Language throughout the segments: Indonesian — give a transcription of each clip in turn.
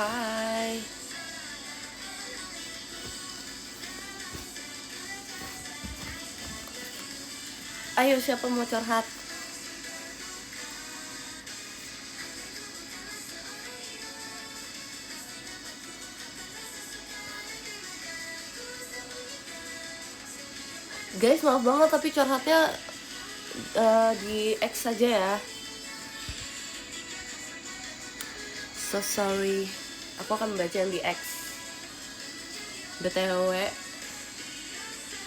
Hai. Ayo, siapa mau curhat? Guys, maaf banget tapi curhatnya di X saja ya. So sorry. Aku akan membaca yang di X. BTW,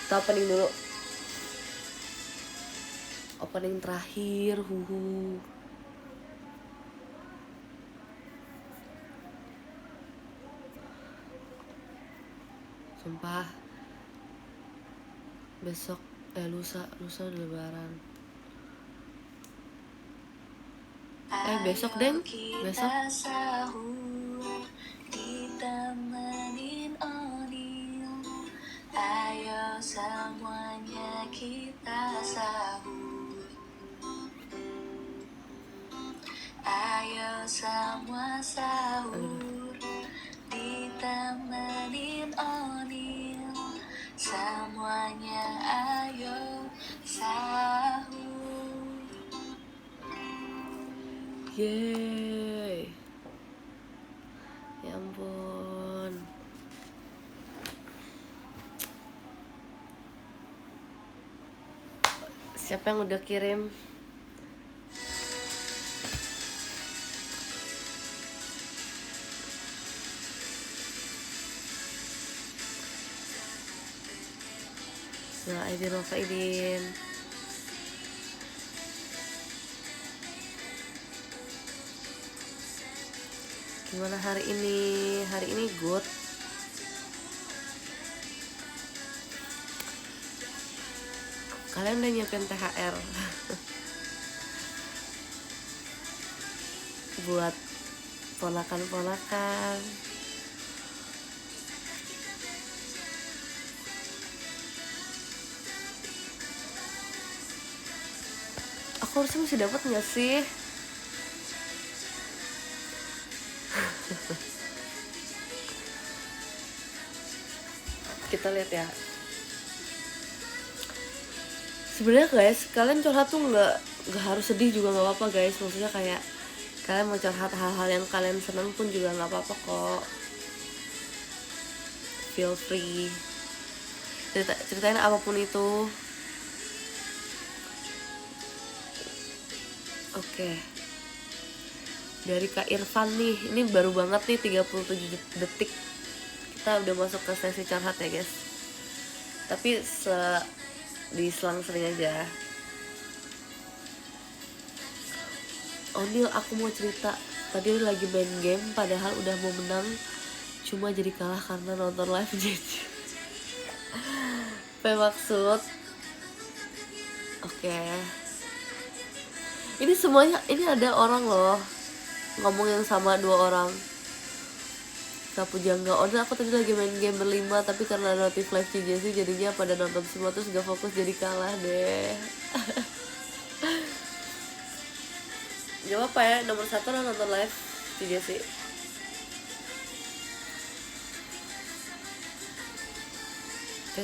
kita opening dulu. Opening terakhir. Sumpah. Besok lusa udah lebaran. Besok deng. Besok. Ayo semuanya kita sahur. Ayo semua sahur. Ditemenin Onil. Semuanya ayo sahur. Yeay. Ya ampun. Siapa yang udah kirim? Nah, Aidin Nova Aidin. Gimana hari ini? Hari ini good. Kalian udah nyiapin THR buat ponakan-ponakan. Aku harusnya masih dapat nggak sih? Kita lihat ya. Sebenarnya guys, kalian curhat tuh nggak harus sedih juga nggak apa-apa guys. Maksudnya kayak kalian mau curhat hal-hal yang kalian seneng pun juga nggak apa-apa kok. Feel free. Ceritain apapun itu. Oke. Dari Kak Irfan nih, ini baru banget nih 37 detik. Kita udah masuk ke sesi curhat ya guys. Tapi diselang-seling aja. Onil, aku mau cerita. Tadi lagi main game, padahal udah mau menang, cuma jadi kalah karena nonton live JJ. Apa maksud? Oke. Ini semuanya, ini ada orang loh ngomong yang sama, 2 orang. Sapu Jangga, Onil, aku tadi lagi main game berlima, tapi karena notif live JJ jadinya pada nonton semua terus gak fokus jadi kalah deh. Gak apa ya, nomor 1 lah nonton live JJ.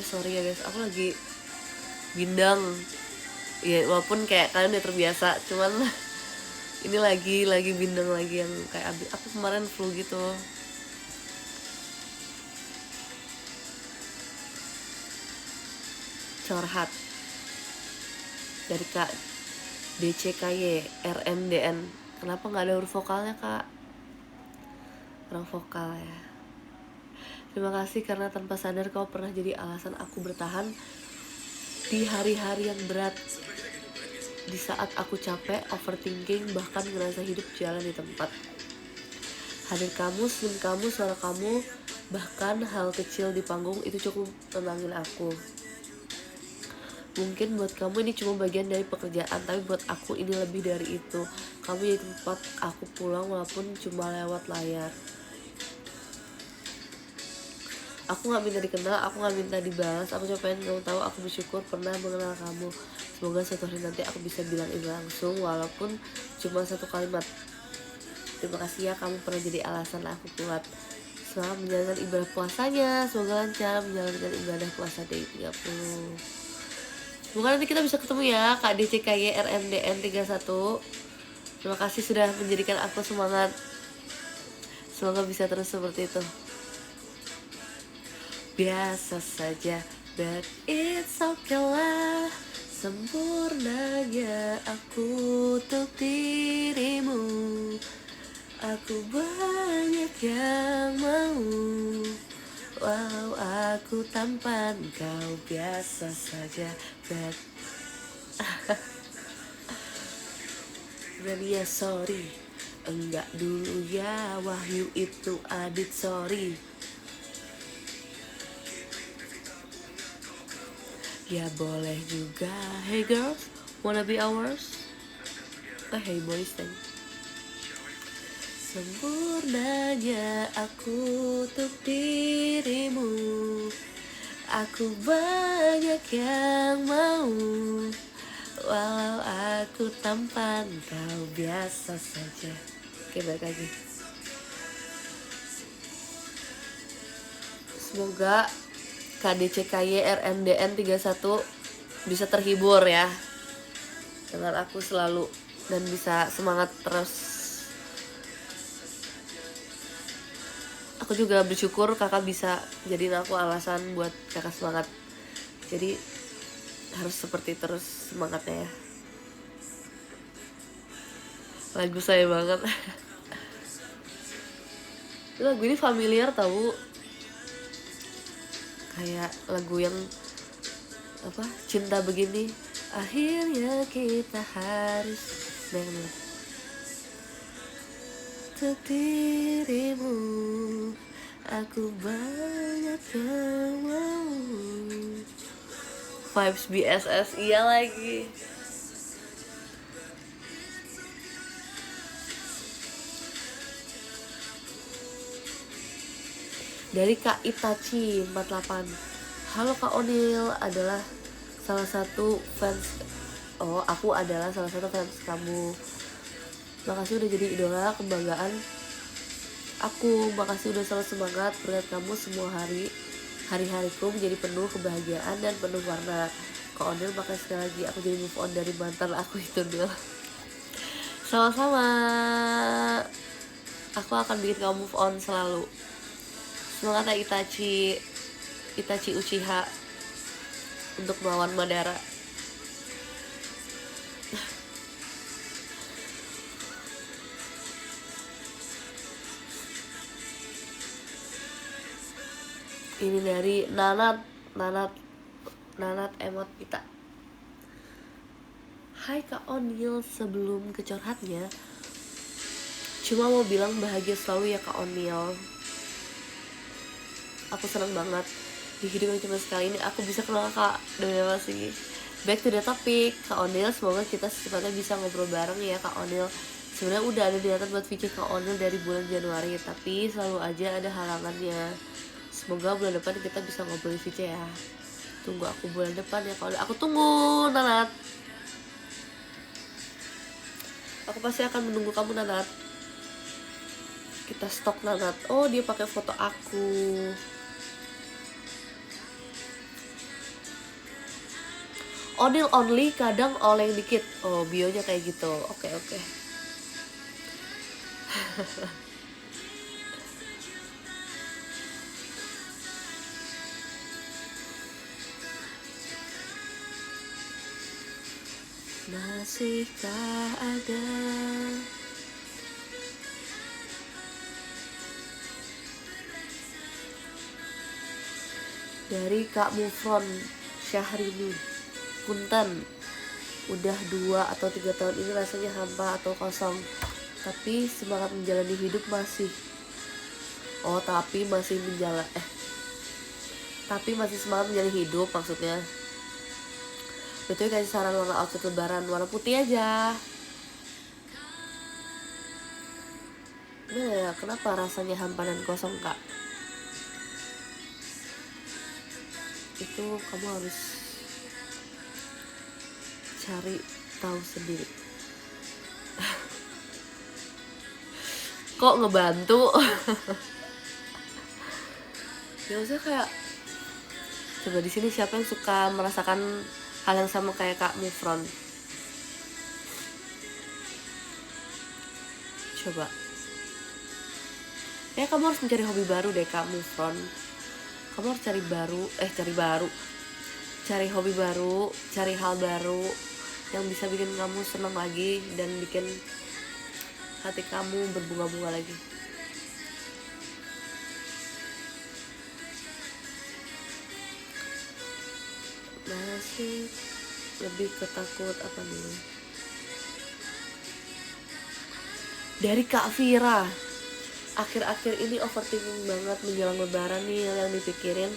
Sorry ya guys, aku lagi bindang. Ya walaupun kayak kalian udah terbiasa, cuman ini lagi bindang lagi yang kayak aku kemarin flu gitu. Curhat dari Kak DCKY RMDN. Kenapa nggak ada huruf vokalnya kak? Kurang vokal ya. Terima kasih karena tanpa sadar kau pernah jadi alasan aku bertahan di hari-hari yang berat. Di saat aku capek, overthinking, bahkan ngerasa hidup jalan di tempat. Hadir kamu, senyum kamu, suara kamu, bahkan hal kecil di panggung itu cukup tenangin aku. Mungkin buat kamu ini cuma bagian dari pekerjaan, tapi buat aku ini lebih dari itu. Kamu jadi tempat aku pulang walaupun cuma lewat layar. Aku gak minta dikenal, aku gak minta dibalas. Aku cuma pengen kamu tahu aku bersyukur pernah mengenal kamu. Semoga suatu hari nanti aku bisa bilang ini langsung, walaupun cuma satu kalimat. Terima kasih ya, kamu pernah jadi alasan aku kuat semangat menjalankan ibadah puasanya. Semoga lancar menjalankan ibadah puasa day 30. Semoga nanti kita bisa ketemu ya Kak DCKY RMDN 31. Terima kasih sudah menjadikan aku semangat. Semoga bisa terus seperti itu. Biasa saja, but it's okay lah. Sempurnanya aku untuk dirimu. Aku banyak yang mau, walau aku tampan kau biasa saja, but Rania sorry, enggak dulu ya, Wahyu itu Adit sorry. Ya boleh juga, hey girls, wanna be ours? Hey boys then. Sempurnanya aku untuk dirimu. Aku banyak yang mau, walau aku tampan kau biasa saja. Oke, balik lagi. Semoga KDCKY RMDN 31 bisa terhibur ya dengan aku selalu, dan bisa semangat terus. Aku juga bersyukur kakak bisa jadiin aku alasan buat kakak semangat. Jadi harus seperti terus semangatnya ya. Lagu saya banget. Lagu ini familiar tahu, kayak lagu yang apa, cinta begini akhirnya kita harus untuk dirimu. Aku banyak yang mau. Vibes BSS iya lagi. Dari Kak Itachi 48. Halo Kak Onil, adalah salah satu fans. Oh, aku adalah salah satu fans kamu. Makasih udah jadi idola kebanggaan aku. Makasih udah selalu semangat melihat kamu semua hari. Hari-hariku menjadi penuh kebahagiaan dan penuh warna. Kak Onil, makasih sekali lagi, aku jadi move on dari mantan aku itu dulu. Sama-sama. Aku akan bikin kamu move on selalu. Semangat ya Itachi Uchiha untuk melawan Madara. Ini dari Nanat emot Pita. Hai Kak Onil, sebelum ke curhatnya, cuma mau bilang bahagia selalu ya Kak Onil. Aku senang banget di hidup yang cuma sekali ini aku bisa kenal Kak. Dan masih back to the topic, Kak Onil, semoga kita secepatnya bisa ngobrol bareng ya Kak Onil. Sebenarnya udah ada niatan buat VC Kak Onil dari bulan Januari, tapi selalu aja ada halangannya. Semoga bulan depan kita bisa ngobrol VC ya. Tunggu aku bulan depan ya Kak Onil. Aku tunggu, Nanat. Aku pasti akan menunggu kamu, Nanat. Kita stok, Nanat. Oh, dia pakai foto aku. Onil only, kadang oleng dikit. Oh, bionya kayak gitu. Oke. Masihkah ada dari Kak Mufron Syahrini Punten, udah 2 atau 3 tahun ini rasanya hampa atau kosong, tapi semangat menjalani hidup masih. Oh, tapi masih semangat menjalani hidup maksudnya. Betul, kasih saran warna outfit lebaran, warna putih aja. Gimana ya, kenapa rasanya hampa dan kosong Kak? Itu kamu harus cari tahu sendiri. kok ngebantu. Ya maksudnya kayak, coba di sini siapa yang suka merasakan hal yang sama kayak Kak Mufron? Coba. Ya kamu harus mencari hobi baru deh Kak Mufron. Kamu harus cari hobi baru, cari hal baru yang bisa bikin kamu senang lagi dan bikin hati kamu berbunga-bunga lagi. Masih lebih ketakut apa nih? Dari Kak Vira, akhir-akhir ini overthinking banget menjelang lebaran nih, yang dipikirin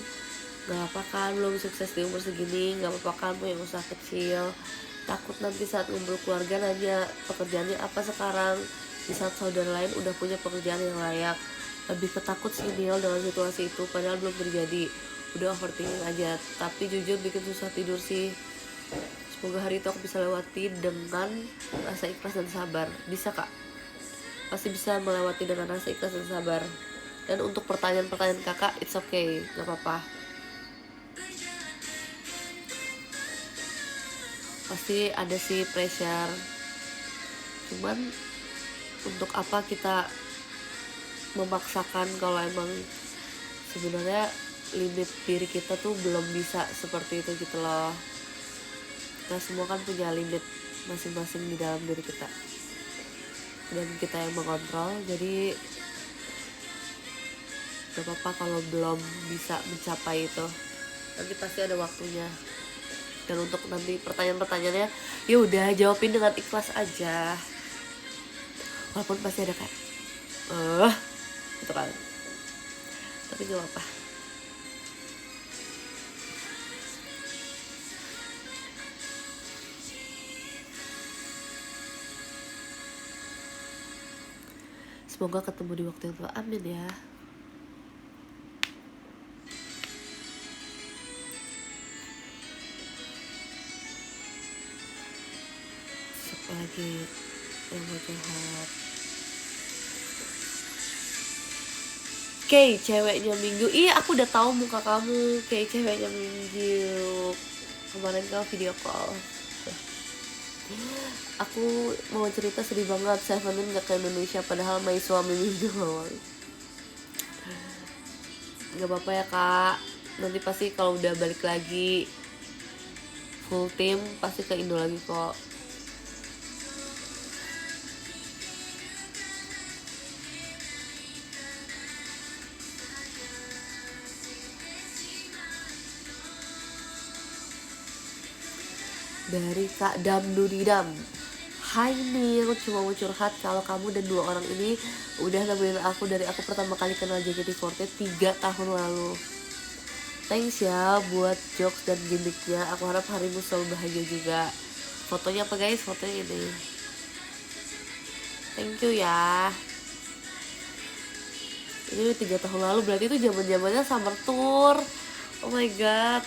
gak apa kan belum sukses di umur segini, gak apa kan punya usaha kecil, takut nanti saat ngumpul keluarga nanya pekerjaannya apa sekarang, di saat saudara lain udah punya pekerjaan yang layak. Lebih ketakut sih Neil dengan situasi itu, padahal belum terjadi. Udah overthinking aja, tapi jujur bikin susah tidur sih. Semoga hari itu aku bisa lewati dengan rasa ikhlas dan sabar. Bisa Kak? Pasti bisa melewati dengan rasa ikhlas dan sabar. Dan untuk pertanyaan-pertanyaan kakak, it's okay, gak apa-apa. Pasti ada sih pressure, cuman untuk apa kita memaksakan kalau emang sebenarnya limit diri kita tuh belum bisa seperti itu gitu loh. Kita semua kan punya limit masing-masing di dalam diri kita, dan kita yang mengontrol. Jadi gak apa-apa kalau belum bisa mencapai itu, nanti pasti ada waktunya. Dan untuk nanti pertanyaan-pertanyaannya, ya udah jawabin dengan ikhlas aja, walaupun pasti ada kayak gitu kan, tapi gak apa-apa. Semoga ketemu di waktu yang tepat, amin ya. Siapa lagi yang mau curhat? Kay, ceweknya Minggu. Iya, aku udah tahu muka kamu. Kay, ceweknya Minggu. Kemarin kamu video call. Aku mau cerita sedih banget, Seventeen gak ke Indonesia padahal my suami Minggu loh. Gak apa-apa ya Kak, nanti pasti kalau udah balik lagi full team pasti ke Indo lagi kok. Dari Kak Damdudidam, hai Neil, cuma mau curhat kalau kamu dan 2 orang ini udah nemenin aku dari aku pertama kali kenal JKT48 3 tahun lalu. Thanks ya buat jokes dan gimmicknya, aku harap harimu selalu bahagia juga. Fotonya apa guys? Fotonya ini. Thank you ya. Ini 3 tahun lalu, berarti itu zaman-zamannya summer tour. Oh my god.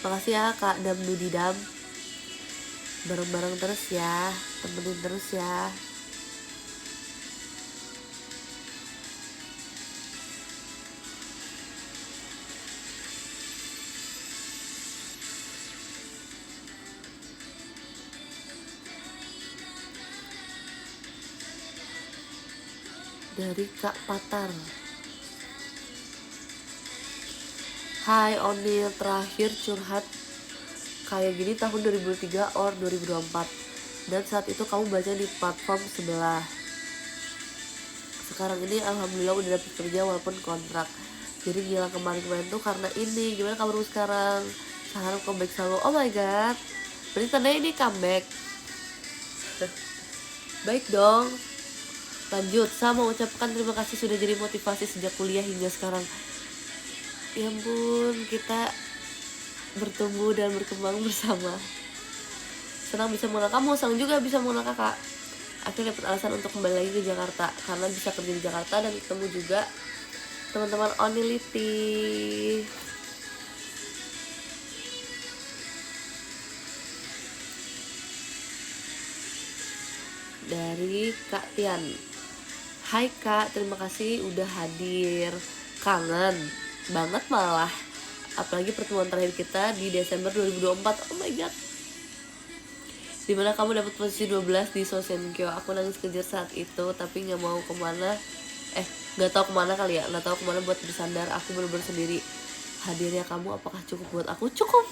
Makasih ya Kak Damdudidam. Bareng-bareng terus ya, temenin terus ya. Dari Kak Patar, hai Onil, terakhir curhat kayak gini tahun 2003 or 2024, dan saat itu kamu baca di platform sebelah. Sekarang ini alhamdulillah udah dapet kerja walaupun kontrak. Jadi gila kemarin-kemarin tuh karena ini. Gimana kabarmu sekarang? Seharap comeback selalu. Oh my god, berarti tandanya ini comeback. Baik dong. Lanjut, saya mau ucapkan terima kasih sudah jadi motivasi sejak kuliah hingga sekarang. Ya ampun, kita bertumbuh dan berkembang bersama. Senang bisa mengenal kamu, senang juga bisa mengenal kakak. Akhirnya dapat alasan untuk kembali lagi ke Jakarta karena bisa kerja di Jakarta dan ketemu juga teman-teman Onility. dari Kak Tian. Hai Kak, terima kasih udah hadir. Kangen banget malah. Apalagi pertemuan terakhir kita di Desember 2024. Oh my god. Dimana kamu dapat posisi 12 di Sosenkyo. Aku nangis kejar saat itu, tapi nggak mau kemana. Nggak tahu kemana kali ya. Nggak tahu kemana buat bersandar. Aku bener-bener sendiri. Hadirnya kamu apakah cukup buat aku? Cukup.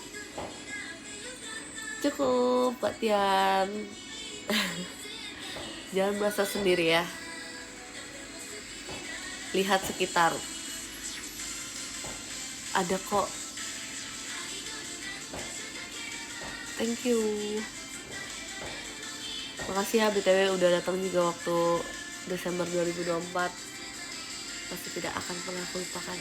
Cukup, Kak Tian. Jangan merasa sendiri ya. Lihat sekitar. Ada kok. Thank you. Makasih ya BTW udah datang juga waktu Desember 2024. Pasti tidak akan pernah aku lupakan.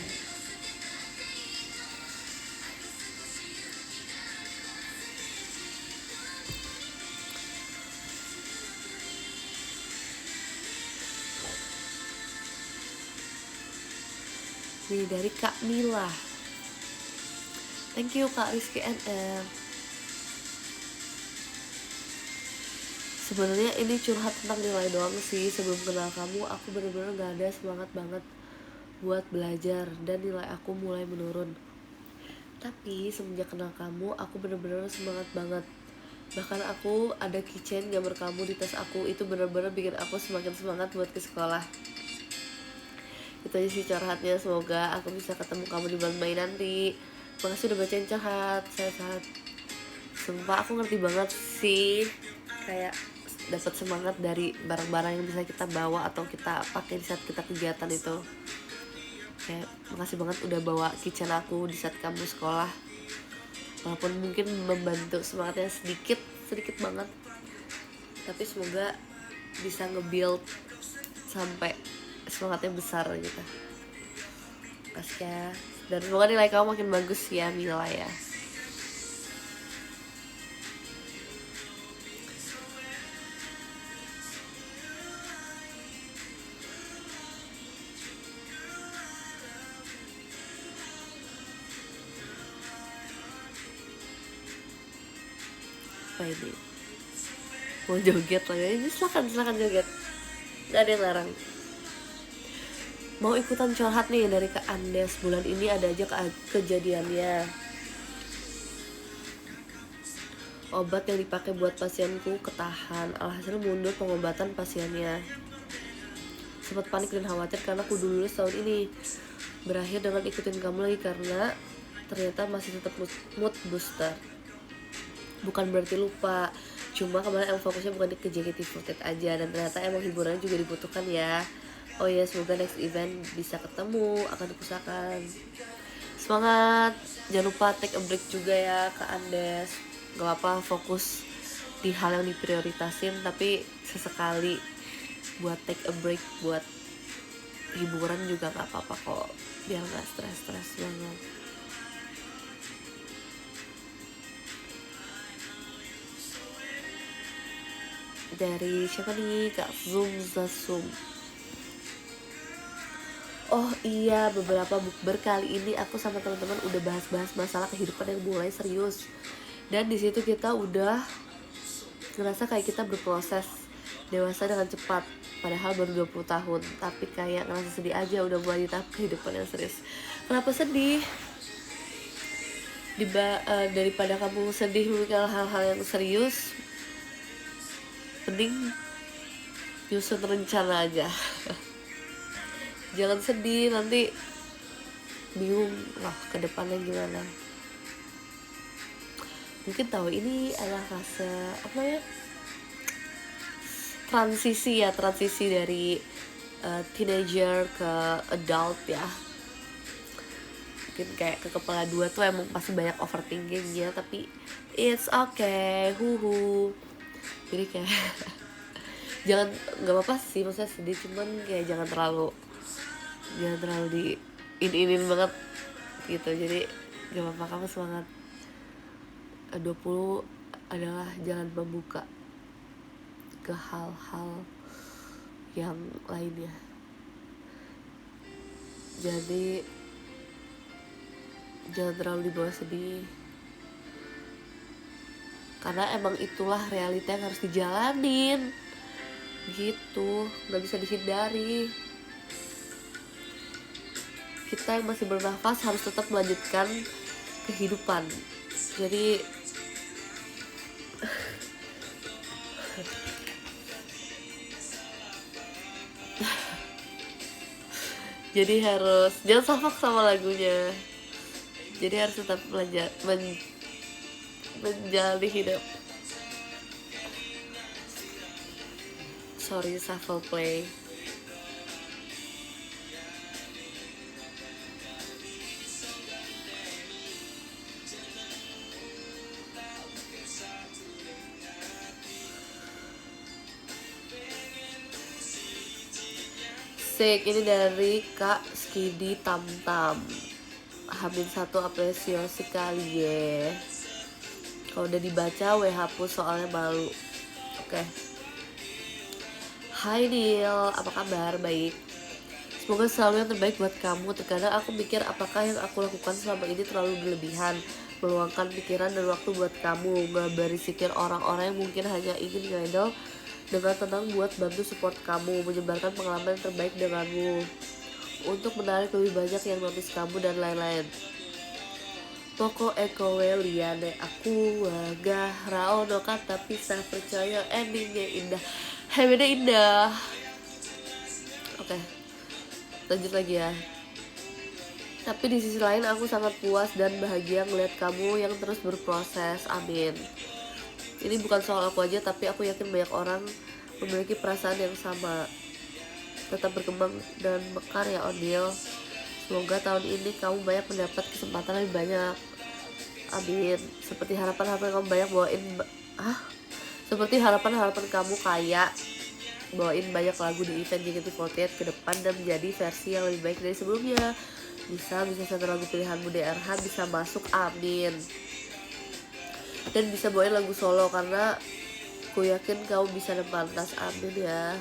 Ini dari Kak Mila. Thank you Kak Rizky NM. Sebenarnya ini curhat tentang nilai doang sih. Sebelum kenal kamu, aku bener-bener gak ada semangat banget buat belajar dan nilai aku mulai menurun. Tapi semenjak kenal kamu, aku bener-bener semangat banget. Bahkan aku ada keychain gambar kamu di tas aku. Itu bener-bener bikin aku semakin semangat buat ke sekolah. Itu aja sih curhatnya. Semoga aku bisa ketemu kamu di bulan Mei nanti. Makasih udah bacain curhat. Sehat-sehat. Sumpah aku ngerti banget sih, kayak dapat semangat dari barang-barang yang bisa kita bawa atau kita pakai di saat kita kegiatan itu. Kayak makasih banget udah bawa kitchen aku di saat kamu sekolah. Walaupun mungkin membantu semangatnya sedikit banget, tapi semoga bisa nge-build sampai semangatnya besar gitu. Makasih ya. Dan semoga nilai kamu makin bagus ya Mila ya. Apa ini? Mau joget lagi? Ini silakan joget. Gak ada yang larang. Mau ikutan curhat nih dari Kak Andes. Bulan ini ada aja kejadiannya. Obat yang dipakai buat pasienku ketahan. Alhasil mundur pengobatan pasiennya. Sempat panik dan khawatir karena kudu lulus tahun ini. Berakhir dengan ikutin kamu lagi karena ternyata masih tetap mood booster. Bukan berarti lupa, cuma kemarin emang fokusnya bukan ke JKT48 aja. Dan ternyata emang hiburannya juga dibutuhkan ya. Oh ya, semoga next event bisa ketemu, akan diusahakan. Semangat. Jangan lupa take a break juga ya Kak Andes. Gak apa-apa, fokus di hal yang diprioritasin, tapi sesekali buat take a break, buat hiburan juga gak apa-apa kok, biar gak stres-stres banget. Dari siapa nih? Kak Zoom Zasum. Oh iya, beberapa bukber kali ini aku sama teman-teman udah bahas-bahas masalah kehidupan yang mulai serius. Dan di situ kita udah ngerasa kayak kita berproses dewasa dengan cepat, padahal baru 20 tahun. Tapi kayak ngerasa sedih aja udah mulai di tahap kehidupan yang serius. Kenapa sedih? Daripada kamu sedih memikirkan hal-hal yang serius, mending nyusun rencana aja. Jangan sedih, nanti bingung lah ke depannya gimana. Mungkin tahu ini adalah fase apa namanya, transisi dari teenager ke adult ya. Mungkin kayak ke kepala dua tuh emang pasti banyak overthinkingnya, tapi it's okay, jadi kayak nggak apa-apa sih, maksudnya sedih, cuman kayak jangan terlalu di in banget gitu. Jadi gak apa-apa, kamu semangat. 20 adalah jalan membuka ke hal-hal yang lainnya. Jadi jangan terlalu dibawa sedih, karena emang itulah realita yang harus dijalanin. gitu, nggak bisa dihindari. Kita yang masih bernafas harus tetap melanjutkan kehidupan. Jadi harus jangan safak sama lagunya. Jadi harus tetap menjalani hidup. Sorry, shuffle play. Sik, ini dari Kak Skidi Tamtam. Hamil 1 apresiasi kali ya. Kalau udah dibaca, hapus soalnya malu. Oke. Hai Neil, apa kabar? Baik. Semoga selalu yang terbaik buat kamu. Terkadang aku mikir apakah yang aku lakukan selama ini terlalu berlebihan, meluangkan pikiran dan waktu buat kamu, ngeberisikin orang-orang yang mungkin hanya ingin ngidol dengan tenang buat bantu support kamu, menyebarkan pengalaman yang terbaik denganmu, untuk menarik lebih banyak yang notice kamu dan lain-lain. Poko kowe liane aku wagah raono kata pisah percaya endingnya indah. Beda indah. Oke, lanjut lagi ya. Tapi di sisi lain aku sangat puas dan bahagia ngeliat kamu yang terus berproses. Amin. Ini bukan soal aku aja, tapi aku yakin banyak orang memiliki perasaan yang sama. Tetap berkembang dan mekar ya Odil. Semoga tahun ini kamu banyak mendapat kesempatan lebih banyak. Amin. Seperti harapan-harapan kamu banyak seperti harapan-harapan kamu kayak bawain banyak lagu di event JKT48 ke depan dan menjadi versi yang lebih baik dari sebelumnya. Bisa satu lagu pilihanmu DRH bisa masuk, amin. Dan bisa bawain lagu solo karena aku yakin kamu bisa dan pantas, amin ya.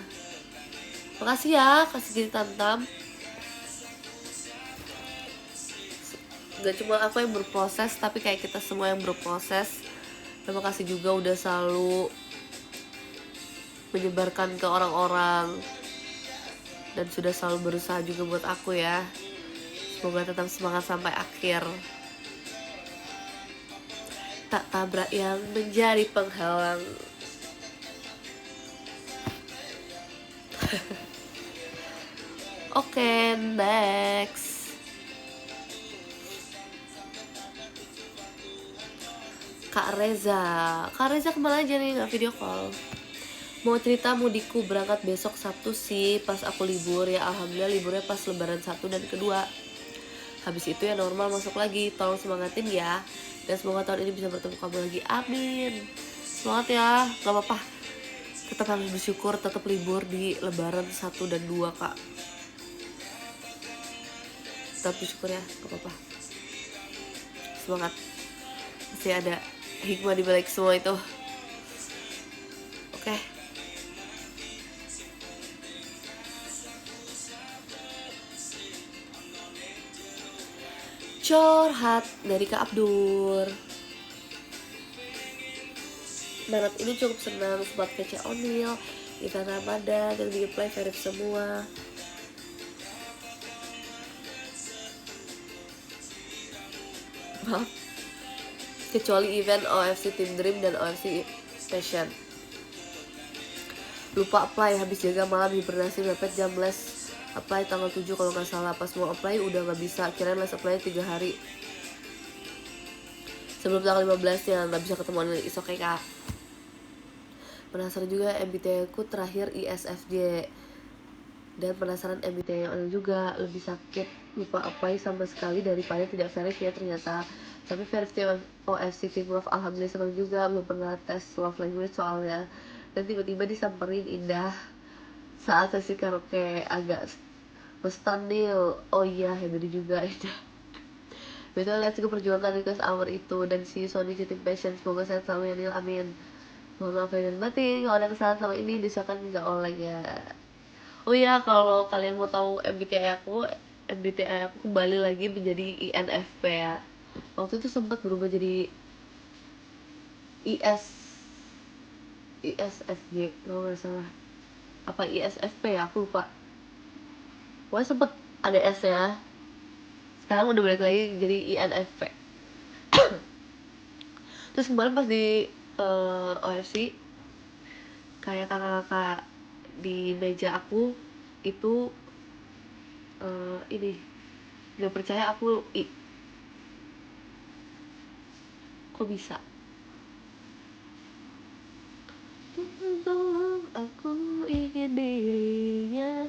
Makasih ya kasih gini Tantam. Gak cuma aku yang berproses, tapi kayak kita semua yang berproses. Terima kasih juga udah selalu menyebarkan ke orang-orang dan sudah selalu berusaha juga buat aku ya. Semoga tetap semangat sampai akhir. Tak tabrak yang menjadi penghalang. Oke, next. Kak Reza kemana aja nih, gak video call? Mau cerita mudikku berangkat besok Sabtu sih, pas aku libur ya. Alhamdulillah liburnya pas lebaran 1 dan kedua. Habis itu ya normal masuk lagi. Tolong semangatin ya. Dan semoga tahun ini bisa bertemu kamu lagi, amin. Semangat ya, gak apa-apa. Tetap harus bersyukur, tetap libur di lebaran 1 dan 2 kak. Tetap bersyukur ya, gak apa-apa. Semangat. Masih ada hikmah di balik semua itu. Oke. Curhat dari Kak Abdur. Maret ini cukup senang sempat kece Onil, Ethan Ramadan, dan bikin play verif semua. Maaf, kecuali event OFC Team Dream dan OFC Passion. Lupa apply, habis jaga malam hibernasi mepet jam les apply tanggal 7 kalau nggak salah. Pas mau apply udah nggak bisa, kirain les apply 3 hari sebelum tanggal 15 nya, nggak bisa ketemu. Is okay kak. Penasaran juga MBTI aku terakhir ISFJ, dan penasaran MBTI yang juga lebih sakit lupa apply sama sekali daripada tidak verif ya ternyata. Tapi verif OFC Team Love alhamdulillah senang juga, belum pernah tes love language soalnya. Dan tiba-tiba disamperin Indah saat sesi karaoke, agak mustahil. Oh iya, hebat juga Indah. Betul, let's go perjuangan request hour itu. Dan si Sony City Passion, semoga sehat selalu ya Nil, amin. Mohon maaf dan batin kalau ada kesalahan sama ini, disahkan nggak oleh ya. Oh iya, kalau kalian mau tahu MBTI aku kembali lagi menjadi INFP ya. Waktu itu sempat berubah jadi ISFJ kalau nggak salah. apa ISFP ya, aku lupa. Pokoknya sempet ada S nya, sekarang udah balik lagi jadi INFP. Terus kemarin pas di OFC, kayak kakak-kakak di meja aku itu ini gak percaya aku kok bisa. Tolong aku ingin dirinya.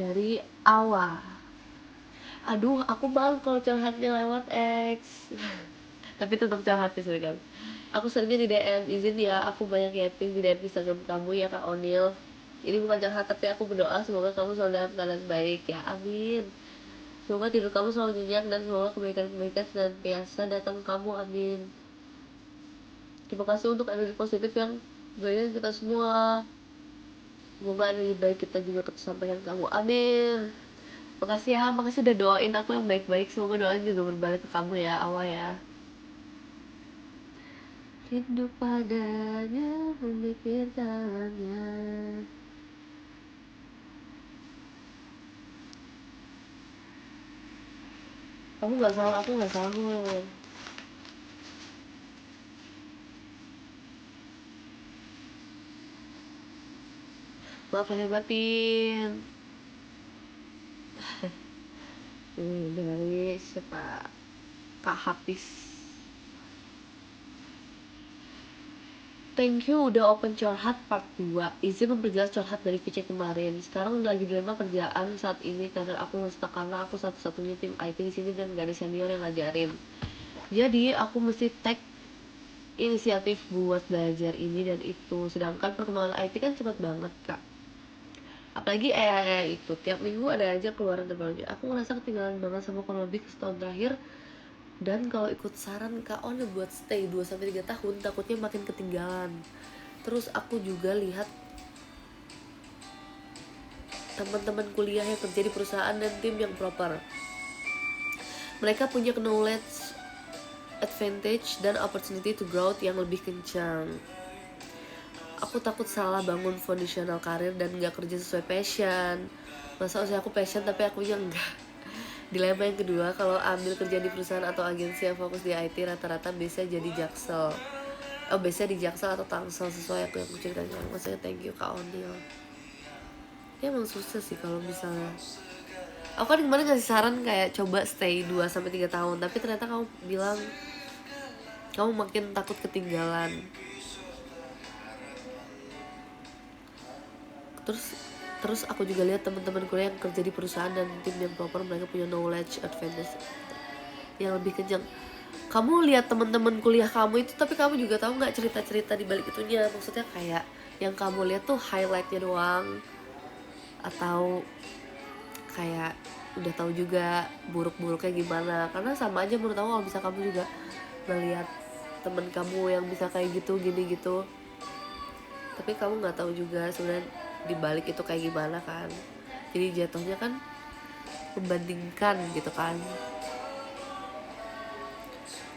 Dari awal. Aduh, aku malu kalau curhatnya lewat X. Tapi tetap curhat sih kan. Aku seringnya di DM, izin ya, aku banyak yapping di DM Instagram kamu ya Kak Onil. Ini bukan curhat, tapi aku berdoa semoga kamu selalu dalam keadaan baik ya, amin. Semoga tidur kamu selalu nyenyak dan semoga kebaikan-kebaikan senantiasa datang ke kamu, amin. Terima kasih untuk energi positif yang berikan kita semua. Semoga energi baik kita juga tersampaikan ke kamu, amin. Makasih ya, makasih udah doain aku yang baik-baik. Semoga doain juga berbalik ke kamu ya, awal ya. Rindu padanya, memikirkannya. Kamu gak salah, aku gak salah. Maaf lahir batin. Ini dari siapa? Kak Hafiz. Thank you udah open curhat part 2. Izin memperjelas curhat dari VC kemarin. Sekarang lagi dilema kerjaan saat ini karena aku nge-stuck karena aku satu-satunya tim IT di sini dan gak ada senior yang ngajarin. Jadi aku mesti take inisiatif buat belajar ini dan itu. Sedangkan perkembangan IT kan cepet banget kak. Apalagi itu tiap minggu ada aja keluaran terbarunya. Aku ngerasa ketinggalan banget sama kurang lebih setahun terakhir. Dan kalau ikut saran Kak On buat stay 2-3 tahun, takutnya makin ketinggalan. Terus aku juga lihat teman-teman kuliah yang kerja di perusahaan dan tim yang proper. Mereka punya knowledge advantage dan opportunity to growth yang lebih kencang. Aku takut salah bangun foundational karir dan gak kerja sesuai passion. Masa usia aku passion tapi akunya enggak. Dilema yang kedua, kalau ambil kerja di perusahaan atau agensi yang fokus di IT, rata-rata bisa jadi jaksel. Biasanya di jaksel atau tangsel sesuai aku yang ceritakan. Maksudnya thank you Kak Onil. Ya emang susah sih kalau misalnya. Aku kan kemarin ngasih saran kayak coba stay 2-3 tahun, tapi ternyata kamu bilang kamu makin takut ketinggalan. Terus aku juga lihat teman-teman kuliah yang kerja di perusahaan dan tim yang proper, mereka punya knowledge advantage yang lebih kencang. Kamu lihat teman-teman kuliah kamu itu, tapi kamu juga tahu nggak cerita-cerita di balik itunya? Maksudnya kayak yang kamu lihat tuh highlightnya doang, atau kayak udah tahu juga buruk-buruknya gimana? Karena sama aja menurut aku kalau bisa kamu juga ngeliat temen kamu yang bisa kayak gitu gini gitu, tapi kamu nggak tahu juga sebenarnya dibalik itu kayak gimana kan. Jadi jatuhnya kan membandingkan gitu kan.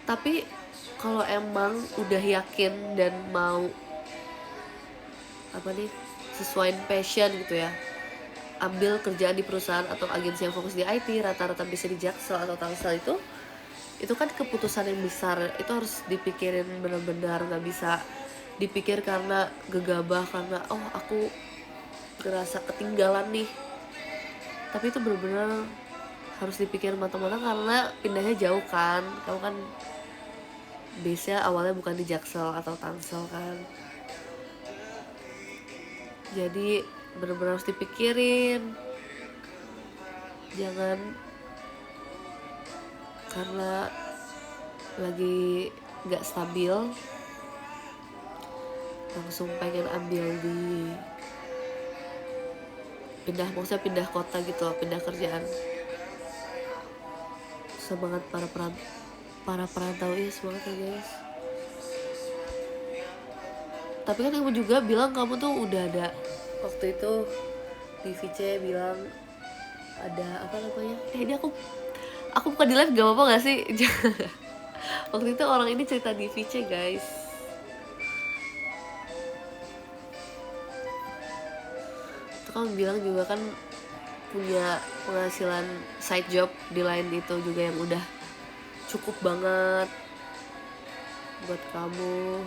Tapi kalau emang udah yakin dan mau sesuai passion gitu ya, ambil kerjaan di perusahaan atau agensi yang fokus di IT, rata-rata bisa di Jaksel atau Tangsel. Itu kan keputusan yang besar, itu harus dipikirin benar-benar, nggak bisa dipikir karena gegabah, karena aku ngerasa ketinggalan nih. Tapi itu benar-benar harus dipikir matang-matang karena pindahnya jauh kan. Kamu kan base-nya awalnya bukan di Jaksel atau Tangsel kan. Jadi benar-benar harus dipikirin. Jangan karena lagi gak stabil langsung pengen ambil di pindah kota gitu, pindah kerjaan. Semangat para perantau ya, semangat ya guys. Tapi kan kamu juga bilang kamu tuh udah ada waktu itu di VC bilang ada ini Aku buka di live gak apa-apa gak sih? Waktu itu orang ini cerita di VC guys. Itu kamu bilang juga kan punya penghasilan side job di lain itu juga yang udah cukup banget buat kamu.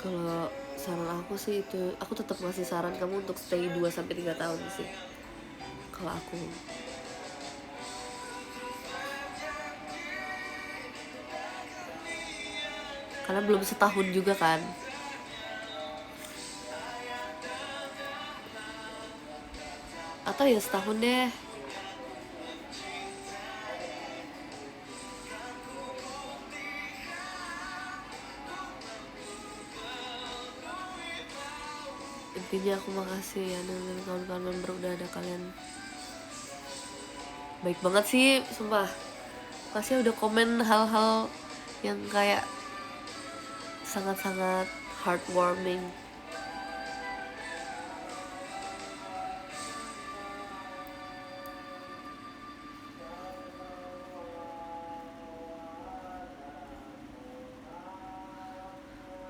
Kalau saran aku sih itu, aku tetap ngasih saran kamu untuk stay 2-3 tahun sih. Kalau aku. Karena belum setahun juga kan. Atau ya setahun deh. Intinya aku makasih ya dengan kawan-kawan member, udah ada kalian. Baik banget sih, sumpah. Makasih udah komen hal-hal yang kayak sangat-sangat heartwarming.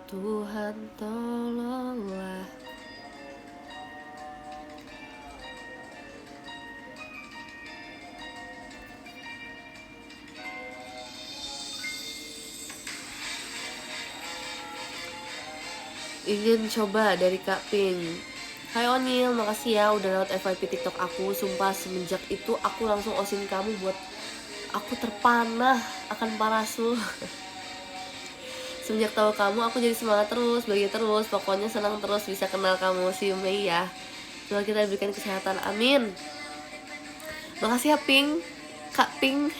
Tuhan tolonglah. Ingin coba dari Kak Pink. Hai Onil, makasih ya udah lewat FYP TikTok aku. Sumpah semenjak itu aku langsung osin kamu buat aku terpanah akan parasu. Semenjak tahu kamu aku jadi semangat terus, bagi terus. Pokoknya senang terus bisa kenal kamu. See you Mei ya. Semoga kita diberikan kesehatan, amin. Makasih ya Pink, Kak Pink,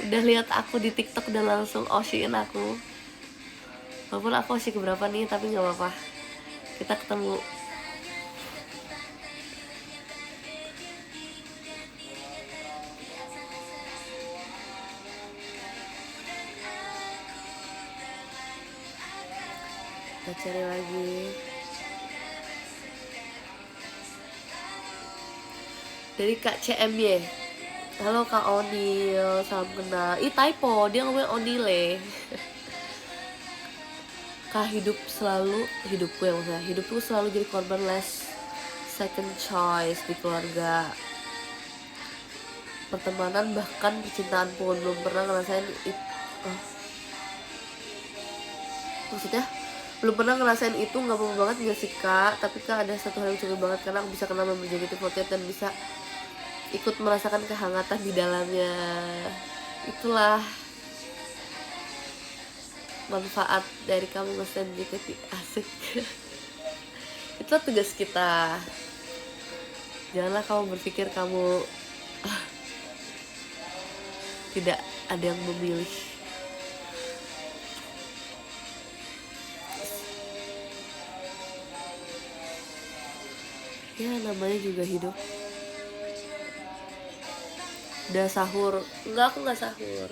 udah lihat aku di TikTok dan langsung oshin aku. Walaupun aku oshi keberapa nih, tapi nggak apa-apa. Kita ketemu. Kita cari lagi. Dari Kak CMY. Halo Kak Onil, salam kenal. Ih typo, dia ngomongin Onile. Kak hidupku ya maksudnya, hidupku selalu jadi korban last second choice di keluarga, pertemanan bahkan percintaan pun belum pernah ngerasain maksudnya belum pernah ngerasain itu. Nggak apa-apa banget nggak sih Kak, tapi Kak ada satu hal yang cukup banget karena aku bisa kenal member JKT48 dan bisa ikut merasakan kehangatan di dalamnya. Itulah manfaat dari kamu nge-stand JKT, asik. Itulah tugas kita. Janganlah kamu berpikir kamu tidak ada yang memilih. Ya namanya juga hidup. Udah sahur? Enggak, aku nggak sahur.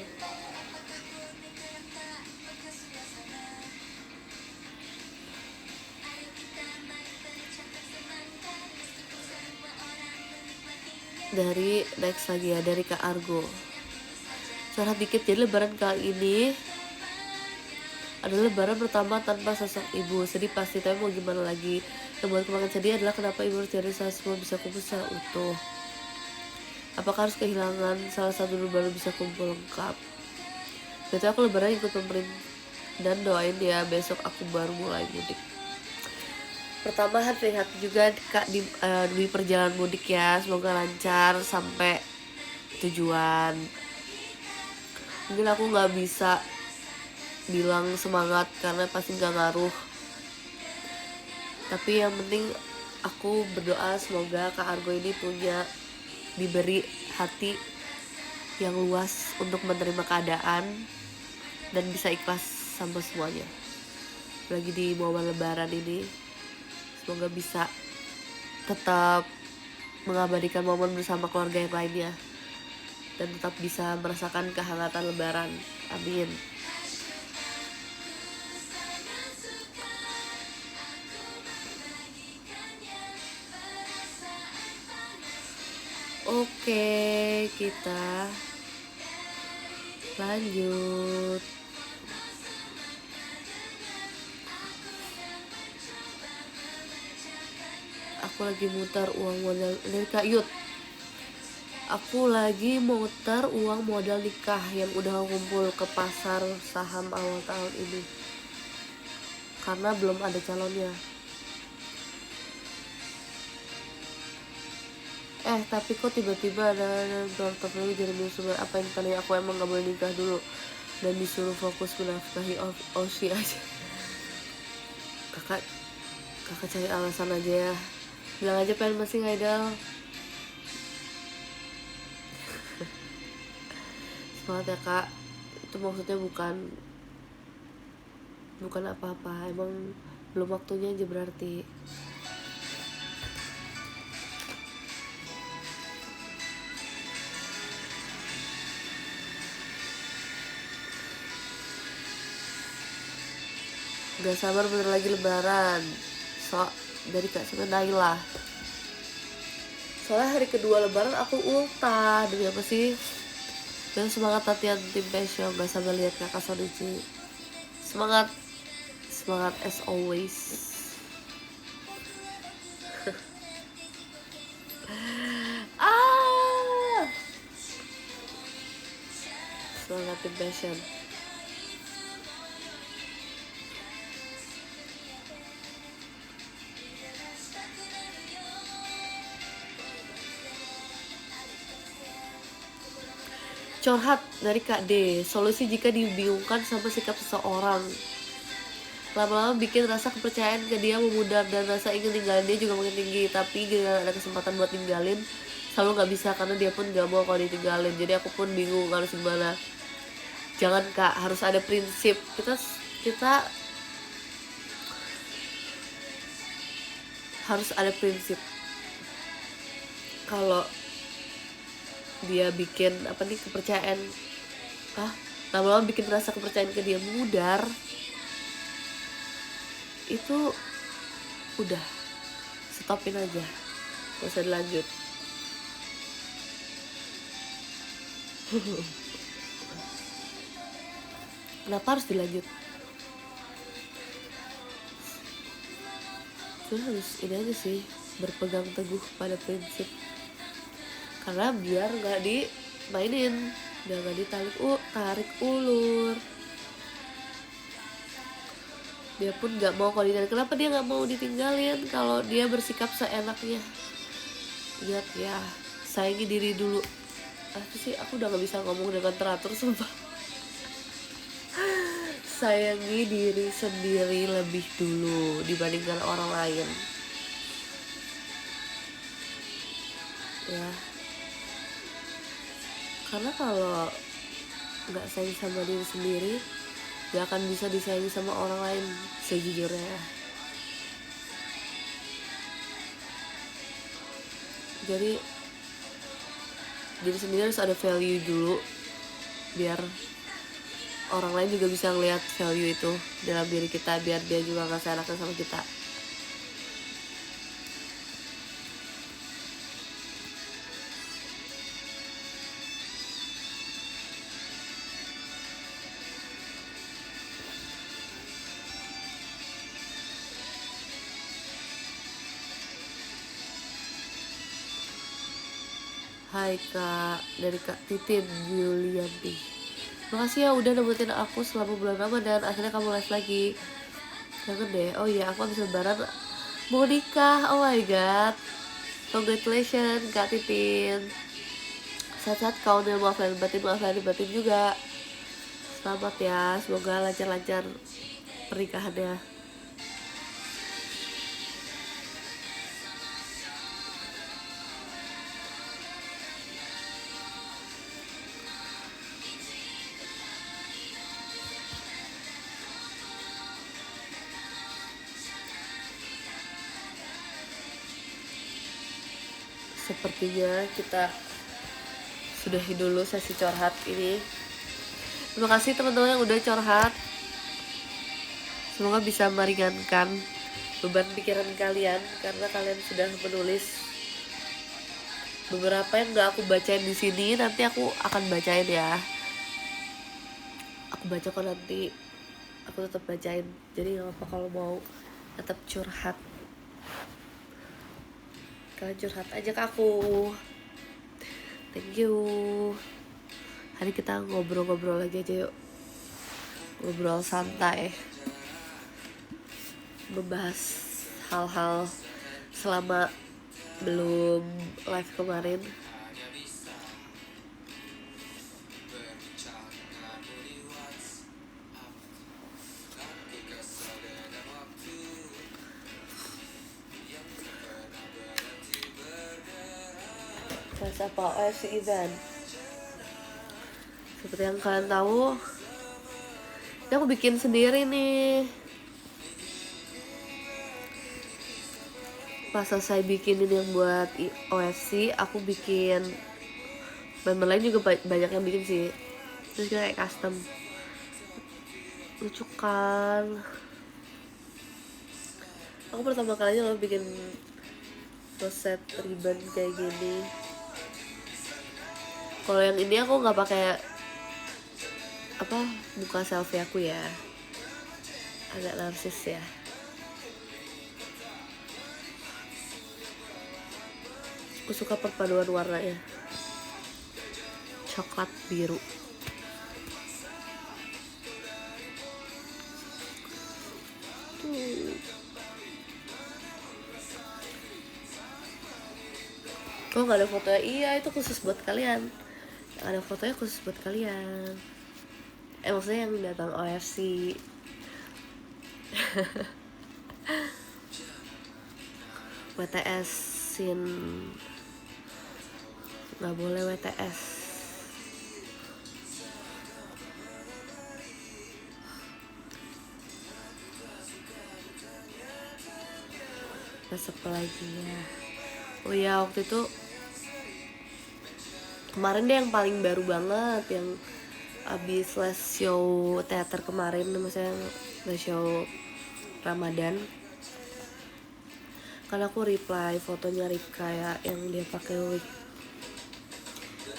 Dari next lagi ya, dari Kak Argo. Curhat dikit, jadi lebaran kali ini adalah lebaran pertama tanpa sosok ibu. Sedih pasti, tapi mau gimana lagi. Yang buat kemakan sedih adalah kenapa ibu harus jadi saat semua bisa kumpul secara utuh. Apakah harus kehilangan salah satu dulu baru bisa kumpul lengkap? Berarti aku lebaran ikut pemerintah dan doain ya, besok aku baru mulai mudik. Pertama hati-hati juga Kak di perjalanan mudik ya, semoga lancar sampai tujuan. Mungkin aku nggak bisa bilang semangat karena pasti nggak ngaruh, tapi yang penting aku berdoa semoga Kak Argo ini diberi hati yang luas untuk menerima keadaan dan bisa ikhlas sama semuanya. Lagi di momen lebaran ini, semoga bisa tetap mengabadikan momen bersama keluarga yang lainnya dan tetap bisa merasakan kehangatan lebaran. Amin. Oke, kita lanjut. Aku lagi muter uang modal dari Kak Yud. Aku lagi muter uang modal nikah yang udah kumpul ke pasar saham awal tahun ini. Karena belum ada calonnya. Tapi kok tiba-tiba ada lagi jadi musuh. Apa yang tadi aku emang gak boleh nikah dulu dan disuruh fokus menafkahi Oshi aja. Kakak cari alasan aja ya. Bilang aja pengen masih ngidol. Semangat ya kak. Itu maksudnya bukan apa-apa, emang belum waktunya aja berarti. Gak sabar bener lagi lebaran. Dari Kak Sina Naila. Soalnya hari kedua lebaran aku ultah. Demi apa sih? Dan semangat latihan tim Pesio. Gak sabar lihat Kakak Sonichi. Semangat as always. Semangat tim Passion. Curhat dari Kak D. Solusi jika dibingungkan sama sikap seseorang. Lama-lama bikin rasa kepercayaan ke dia memudar dan rasa ingin tinggalin dia juga makin tinggi. Tapi gak ada kesempatan buat tinggalin, selalu gak bisa karena dia pun gak mau kalau ditinggalin. Jadi aku pun bingung harus gimana. Jangan kak, harus ada prinsip. Kita harus ada prinsip. Kalau dia bikin kepercayaan, lama-lama bikin rasa kepercayaan ke dia memudar, itu udah stopin aja, gak usah dilanjut. Kenapa harus dilanjut? Terus harus ini aja sih, berpegang teguh pada prinsip. Karena biar gak dimainin, biar gak tarik ulur. Dia pun gak mau kalau ditinggalin. Kenapa dia gak mau ditinggalin kalau dia bersikap seenaknya? Lihat ya, sayangi diri dulu. Apa sih, aku udah gak bisa ngomong dengan teratur sumpah. Sayangi diri sendiri lebih dulu dibandingkan orang lain. Ya, karena kalau gak sayang sama diri sendiri, gak akan bisa disayangi sama orang lain sejujurnya. Jadi diri sendiri harus ada value dulu, biar orang lain juga bisa ngelihat value itu dalam diri kita, biar dia juga gak seenaknya sama kita. Hai kak, dari Kak Titin Julianti. Makasih ya udah nemenin aku selama bulan Ramadan. Akhirnya kamu live lagi. Kangen deh. Oh iya, aku habis lebaran mau nikah. Oh my god, congratulations Kak Titin. Sehat-sehat kau nih, maaf lahir batin juga. Selamat ya, semoga lancar-lancar pernikahannya. Sepertinya kita sudahi dulu sesi curhat ini. Terima kasih teman-teman yang udah curhat. Semoga bisa meringankan beban pikiran kalian karena kalian sudah menulis beberapa yang gak aku bacain di sini nanti aku akan bacain ya. Aku baca kok nanti, aku tetap bacain. Jadi gak apa kalau mau tetap curhat, kalian curhat aja ke aku. Thank you. Hari kita ngobrol-ngobrol lagi aja yuk. Ngobrol santai, membahas hal-hal selama belum live kemarin. Bahas apa? OFC event. Seperti yang kalian tahu, ini aku bikin sendiri nih. Pas selesai bikinin yang buat OFC, aku bikin member lain juga banyak yang bikin sih. Terus kita kayak custom. Lucu kan? Aku pertama kalinya loh bikin roset ribbon kayak gini. Kalau yang ini aku nggak pakai muka selfie aku ya, agak narsis ya. Aku suka perpaduan warnanya, coklat biru. Oh nggak ada fotonya? Iya, itu khusus buat kalian. Yang ada fotonya khusus buat kalian. Maksudnya yang datang OFC. WTS sin nggak boleh WTS. Terus apa lagi ya? Oh ya, waktu itu kemarin deh yang paling baru banget, yang abis last show teater kemarin, maksudnya last show Ramadan. Kan aku reply fotonya Rika ya, yang dia pakai wig.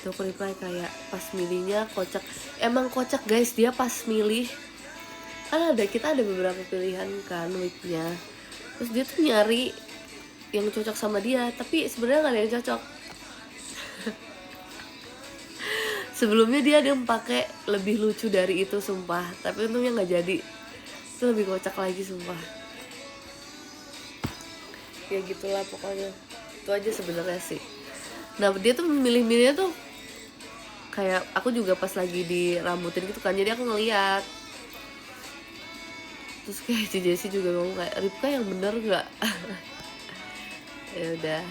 Itu aku reply kayak pas milihnya kocak. Emang kocak guys, dia pas milih kan kita ada beberapa pilihan kan wignya. Terus dia tuh nyari yang cocok sama dia, tapi sebenarnya nggak ada yang cocok. Sebelumnya dia pakai lebih lucu dari itu sumpah, tapi untungnya nggak jadi. Itu lebih kocak lagi sumpah. Ya gitulah pokoknya, itu aja sebenarnya sih. Nah dia tuh milih-milihnya tuh kayak aku juga pas lagi dirambutin gitu kan, jadi aku ngeliat. Terus kayak Ci Jessie juga ngomong kayak, Ripka yang bener nggak? Ya udah.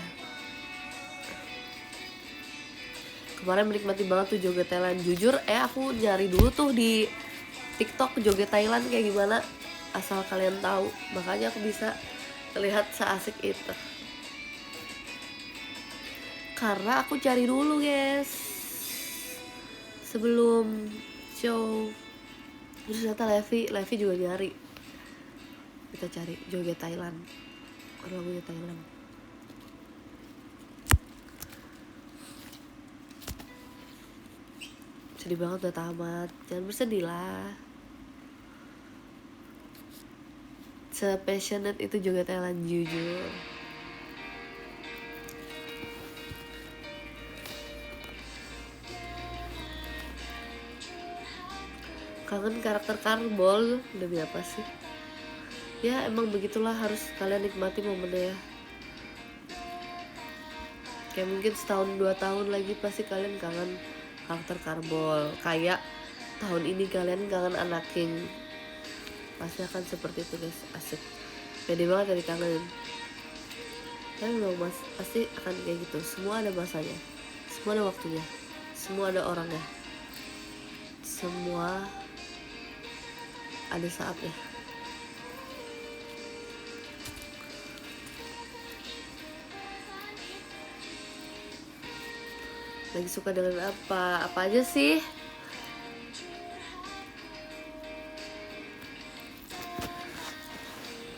Kemarin menikmati banget tuh joget Thailand. Jujur aku nyari dulu tuh di TikTok joget Thailand kayak gimana, asal kalian tahu. Makanya aku bisa terlihat seasik itu karena aku cari dulu guys sebelum show. Terus ternyata Levi juga nyari. Kita cari joget Thailand, lagunya Thailand. Sedih banget udah tamat. Jangan bersedih lah. Se-passionate itu joget Thailand jujur. Kangen karakter Karbol, demi apa sih? Ya emang begitulah, harus kalian nikmati momennya ya. Kayak mungkin setahun 2 tahun lagi pasti kalian kangen karakter Karbol. Kayak tahun ini kalian kangen Anak King. Pasti akan seperti itu guys, asik. Pede banget dari kangen. Tapi memang pasti akan kayak gitu. Semua ada masanya, semua ada waktunya, semua ada orangnya, semua ada saatnya. Lagi suka dengan apa? Apa aja sih?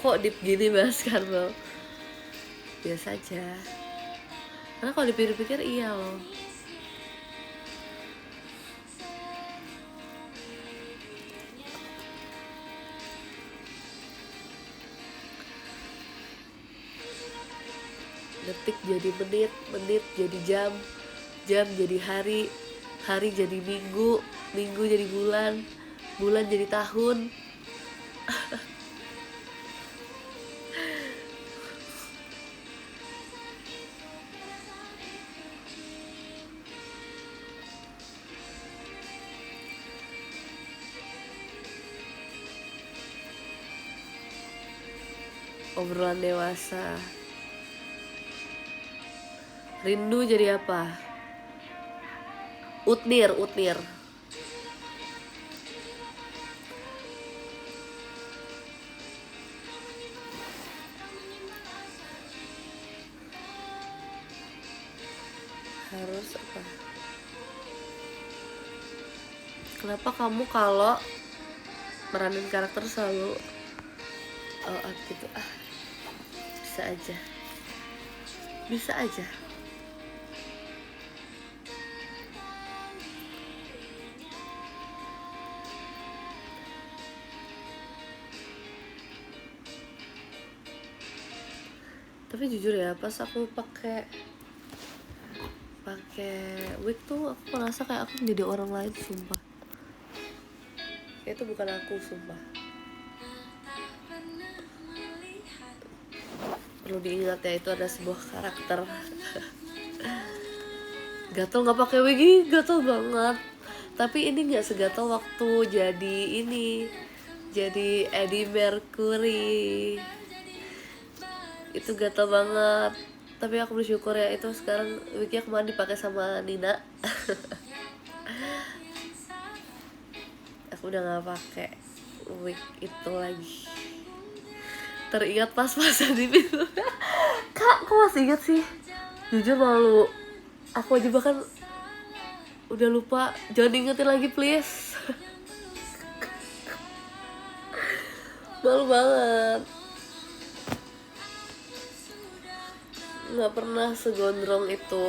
Kok deep gini Mas Karmel? Biasa aja. Karena kalau dipikir-pikir iya loh. Detik jadi menit, menit jadi jam, jam jadi hari, hari jadi minggu, minggu jadi bulan, bulan jadi tahun. Obrolan dewasa. Rindu jadi apa? Utnir, utnir. Harus apa? Kenapa kamu kalau meranin karakter selalu gitu? Bisa aja. Bisa aja. Tapi jujur ya, pas aku pakai wig tuh aku merasa kayak aku menjadi orang lain, sumpah. Itu bukan aku, sumpah. Perlu diingat ya, itu ada sebuah karakter. Gatel nggak pakai wig, gatel banget. Tapi ini nggak segatel waktu jadi Eddie Mercury. Itu gatel banget. Tapi aku bersyukur ya, itu sekarang wignya kemarin dipakai sama Nina. Aku udah nggak pakai wig itu lagi. Teringat pas-pasan di pintu. Kak, kok masih ingat sih? Jujur malu. Aku aja bahkan udah lupa. Jangan diingetin lagi please. Malu banget. Nggak pernah segondrong itu.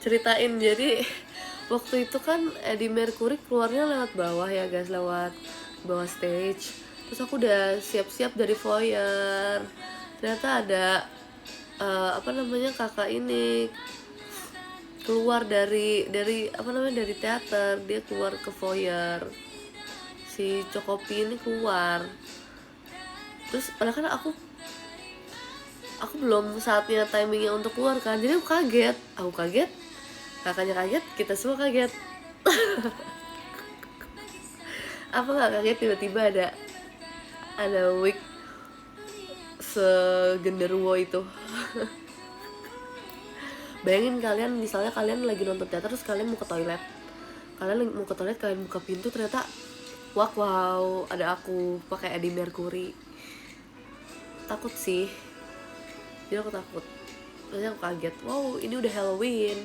Ceritain, jadi waktu itu kan Eddie Mercury keluarnya lewat bawah ya guys, lewat bawah stage. Terus aku udah siap-siap dari foyer. Ternyata ada kakak ini keluar dari teater, dia keluar ke foyer. Si Cokopi ini keluar. Terus padahal kan aku belum saatnya timingnya untuk keluar kan, jadi aku kaget, kakaknya kaget, kita semua kaget. Apa nggak kaget tiba-tiba ada wig segenderuwo itu. Bayangin kalian, misalnya kalian lagi nonton teater terus kalian mau ke toilet, kalian buka pintu, ternyata wow, ada aku pakai Eddie Mercury. Takut sih, jadi aku takut. Terus aku kaget, wow ini udah Halloween.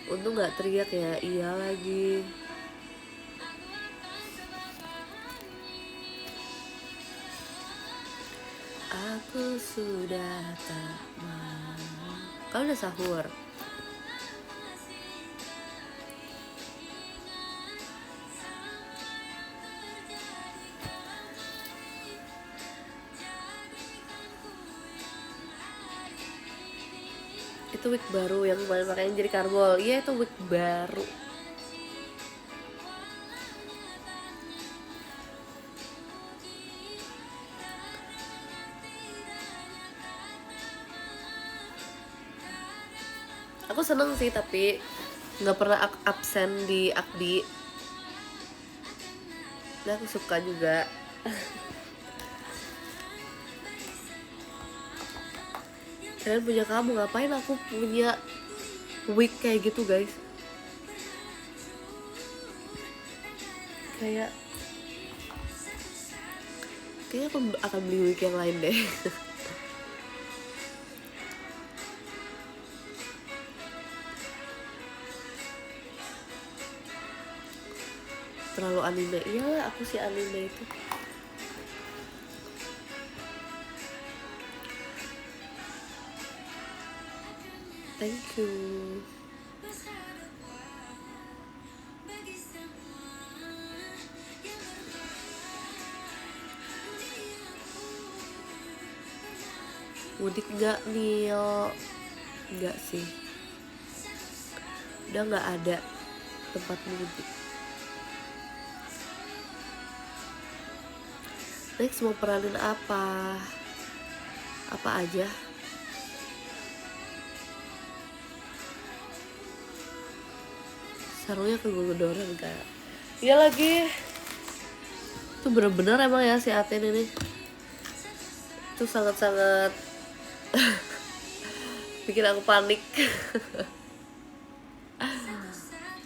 Untung nggak teriak ya, iya lagi. Aku sudah tak mau. Kau udah sahur? Itu wig baru yang kemarin pakainya jadi karbol. Iya, itu wig baru. Aku seneng sih, tapi nggak pernah absen di Akdi. Nah, aku suka juga. Kalian punya kamu, ngapain aku punya wig kayak gitu guys? Kayak Kayaknya aku akan beli wig yang lain deh. Terlalu anime. Iyalah, aku sih anime itu. Thank you. Mudik gak Nil? Enggak sih, udah gak ada tempat mudik. Next mau peranin apa? Apa aja? Sarungnya kegedoran kayak. Iya lagi. Itu bener-bener emang ya si Aten ini. Itu sangat-sangat bikin aku panik.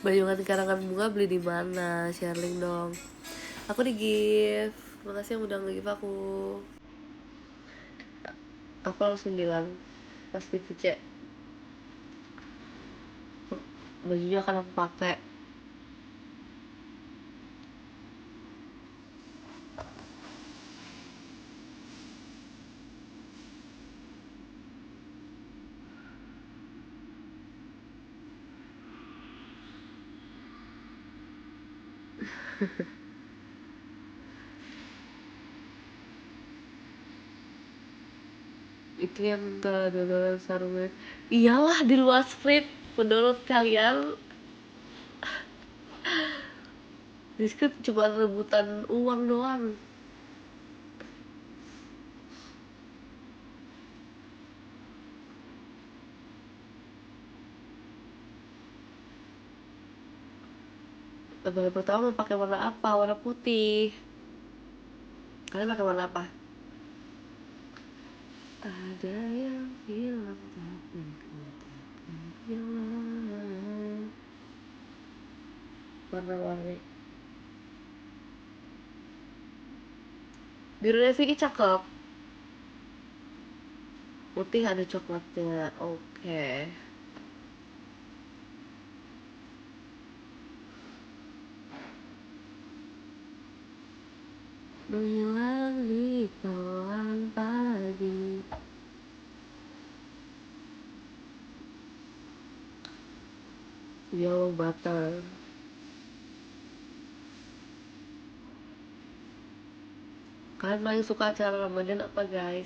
Banyuwan karangan bunga beli di mana? Share link dong. Aku di gift. Makasih yang udah nge-gift aku. Aku langsung bilang pas di VC, bajunya akan aku pakai. Itu yang kedodoran sarungnya. Iyalah di luar street. Menurut kalian di street cuma rebutan uang doang. Lebaran pertama pakai warna apa? Warna putih. Kalian pakai warna apa? Ada yang hilang tapi hilang. Warna-warni. Birunya Vicky cakep. Putih ada coklatnya. Oke. Menghilang di telan pagi. Yellow butter. Kalian paling suka acara Ramadan apa guys?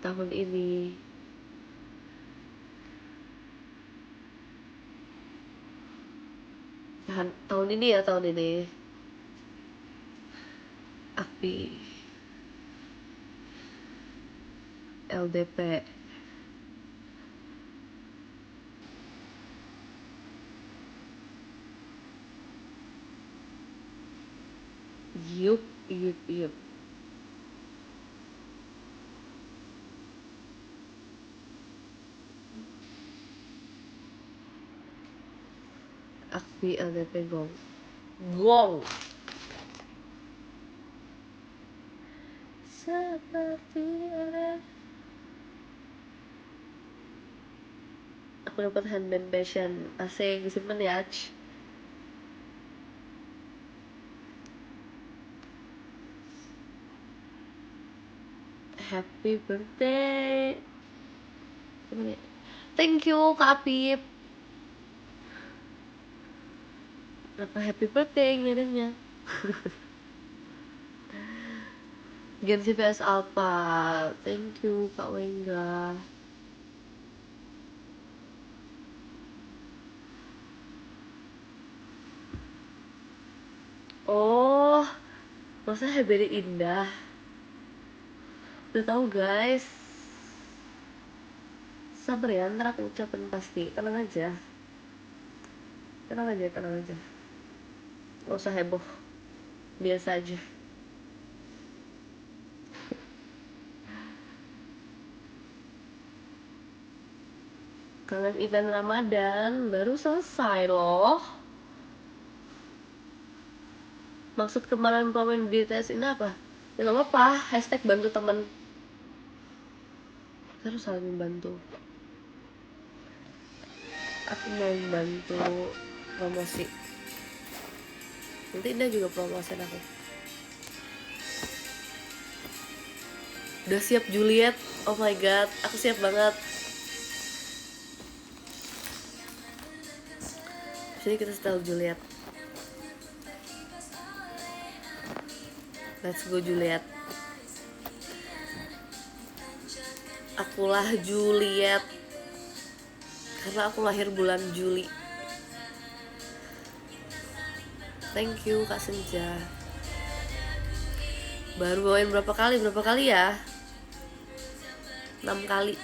Tahun ini. Tahun ini ya, tahun ini. Api. LDP. Yup, yup, yup. Api LDP gong. Gong. Seperti ada. Aku dapat handband fashion. Asik, disimpan ya. Happy birthday. Thank you Kak Apip. Kenapa happy birthday ngirimnya? Gen CVS Alpha. Thank you Kak Wengga. Oh, maksudnya Heberi Indah. Udah tahu guys. Sabar ya, ntar aku ucapin pasti. Tenang aja. Tenang aja, tenang aja. Gak usah heboh. Biasa aja. Kalian event Ramadan baru selesai loh. Maksud kemarin komen BTS ini apa? Ya nggak apa-apa, hashtag bantu temen, terus saling membantu. Aku mau membantu promosi, nanti dia juga promosiin aku. Udah siap Juliet? Oh my god, aku siap banget. Jadi kita setel Juliet. Let's go Juliet. Akulah Juliet, karena aku lahir bulan Juli. Thank you Kak Senja. Baru bawain berapa kali ya? 6 kali.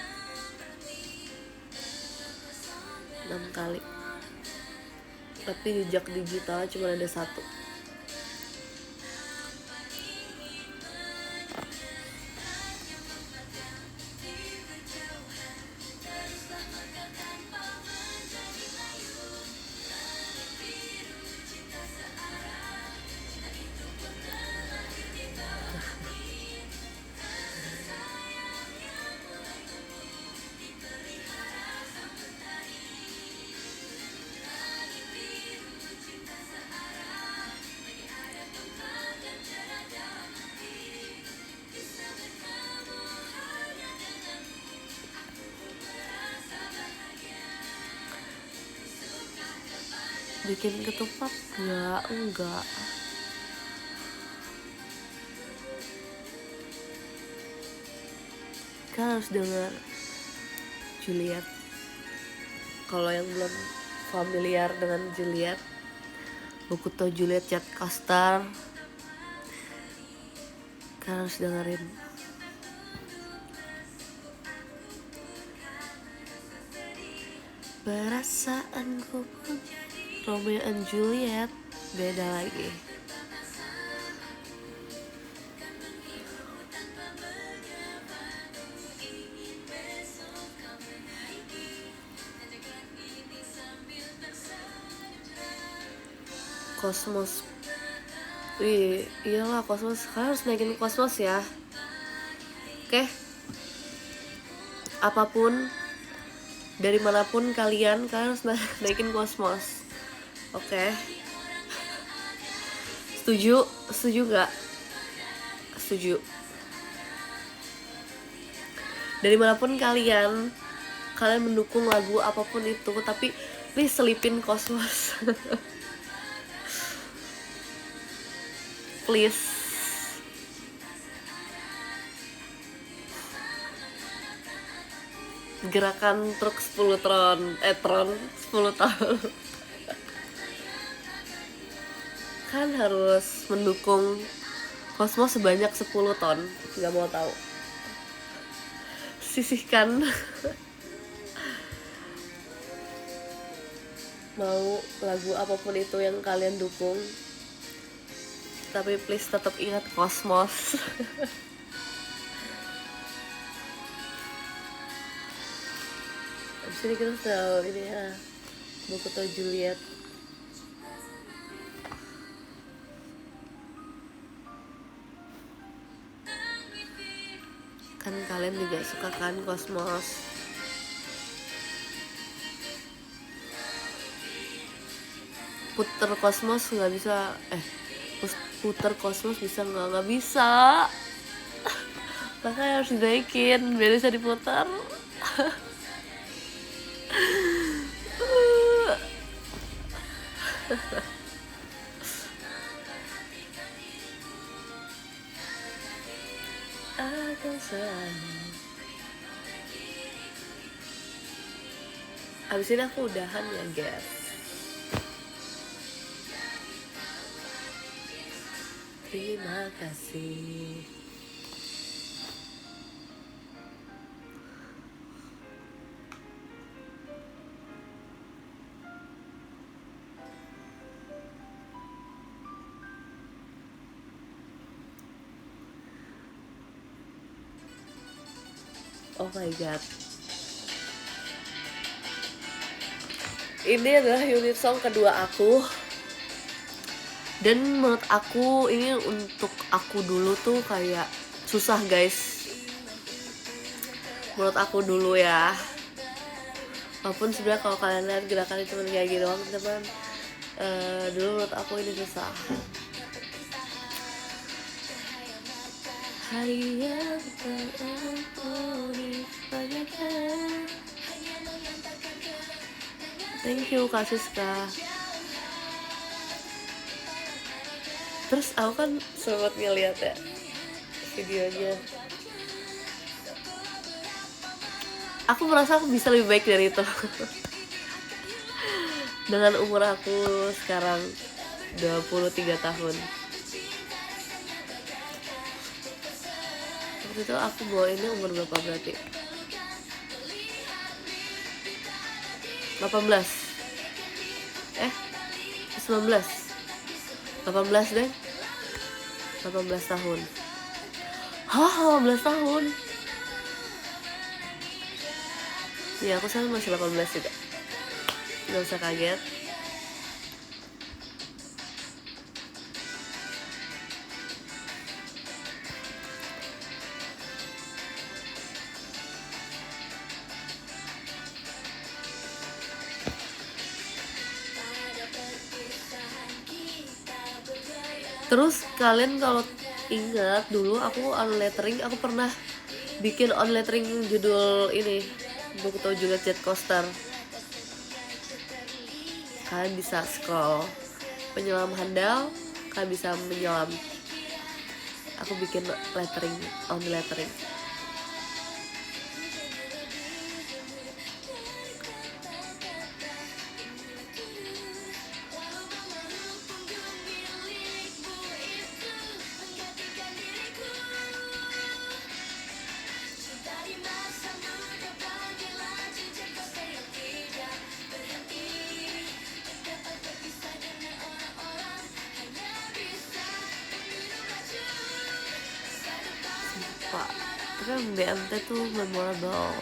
6 kali. Tapi jejak digital cuma ada 1. Bikin ketupat nggak? Enggak. Kan harus dengar Juliet. Kalau yang belum familiar dengan Juliet, Bokuto Juliet Jadcaster, kan harus dengerin. Perasaanku punya Romeo and Juliet, beda lagi. Kosmos. Wih, iyalah Kosmos. Kalian harus naikin Kosmos ya. Oke. Apapun, dari manapun kalian harus naikin Kosmos. Oke. Setuju? Setuju nggak? Setuju. Dari manapun kalian mendukung lagu apapun itu, tapi please selipin Kosmos. Please. Gerakan truk 10 tron 10 tahun. Kan harus mendukung Kosmos sebanyak 10 ton. Gak mau tahu. Sisihkan. Mau lagu apapun itu yang kalian dukung, tapi please tetap ingat Kosmos. Abis ini kita tahu ini ya, Bokuto Juliet. Kan kalian juga suka kan Kosmos. Puter Kosmos nggak bisa, puter Kosmos bisa nggak bisa. Makanya harus dinaikin biar bisa diputar. Akan selalu. Abis ini aku udahan ya guys. Terima kasih. Oh my god. Ini adalah unit song kedua aku. Dan menurut aku ini untuk aku dulu tuh kayak susah guys, menurut aku dulu ya. Walaupun sebenarnya kalau kalian lihat gerakannya cuma kayak gitu doang, teman, dulu menurut aku ini susah. Hari yang terampuni banyaknya. Thank you Kak Siska. Terus aku kan sempat ngeliat ya videonya, aku merasa aku bisa lebih baik dari itu. Dengan umur aku sekarang 23 tahun. Waktu itu aku bawa ini umur berapa berarti? 18. 19. 18 deh. 18 tahun. Hah, 18 tahun? Ya aku sekarang masih 18 juga. Gak usah kaget. Terus kalian kalau ingat dulu aku on lettering, aku pernah bikin on lettering judul ini, buku tau Juliet Jet Coaster. Kalian bisa scroll penyelam handal, kalian bisa menyelam. Aku bikin lettering, on lettering. Pak, tapi BMT tuh memorable.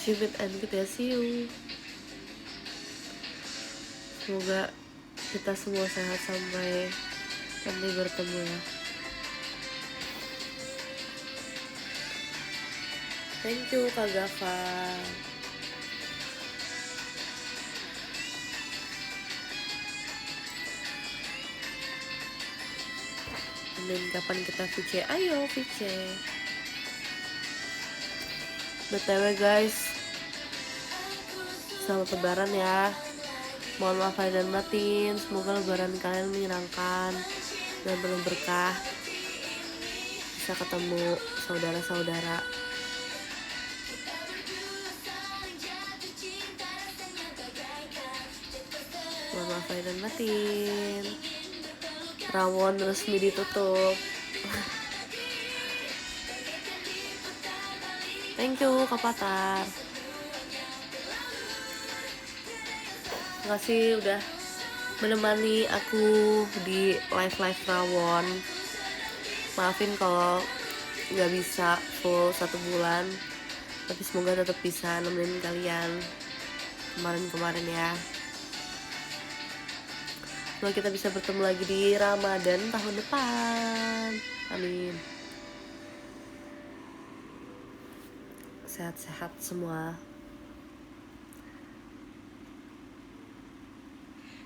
Shibit and kita see you. Semoga kita semua sehat sampai nanti bertemu ya. Thank you Kak Gava. Dan kapan kita VC? Ayo VC. BTW guys, selamat lebaran ya. Mohon maaf lahir dan batin. Semoga lebaran kalian menyenangkan dan penuh berkah. Bisa ketemu saudara-saudara. Mohon maaf lahir dan batin. Rawon resmi ditutup. Thank you Kak Patar. Makasih udah menemani aku di live rawon. Maafin kalau nggak bisa full 1 bulan, tapi semoga tetap bisa nemenin kalian kemarin ya. Semoga kita bisa bertemu lagi di Ramadan tahun depan. Amin. Sehat-sehat semua.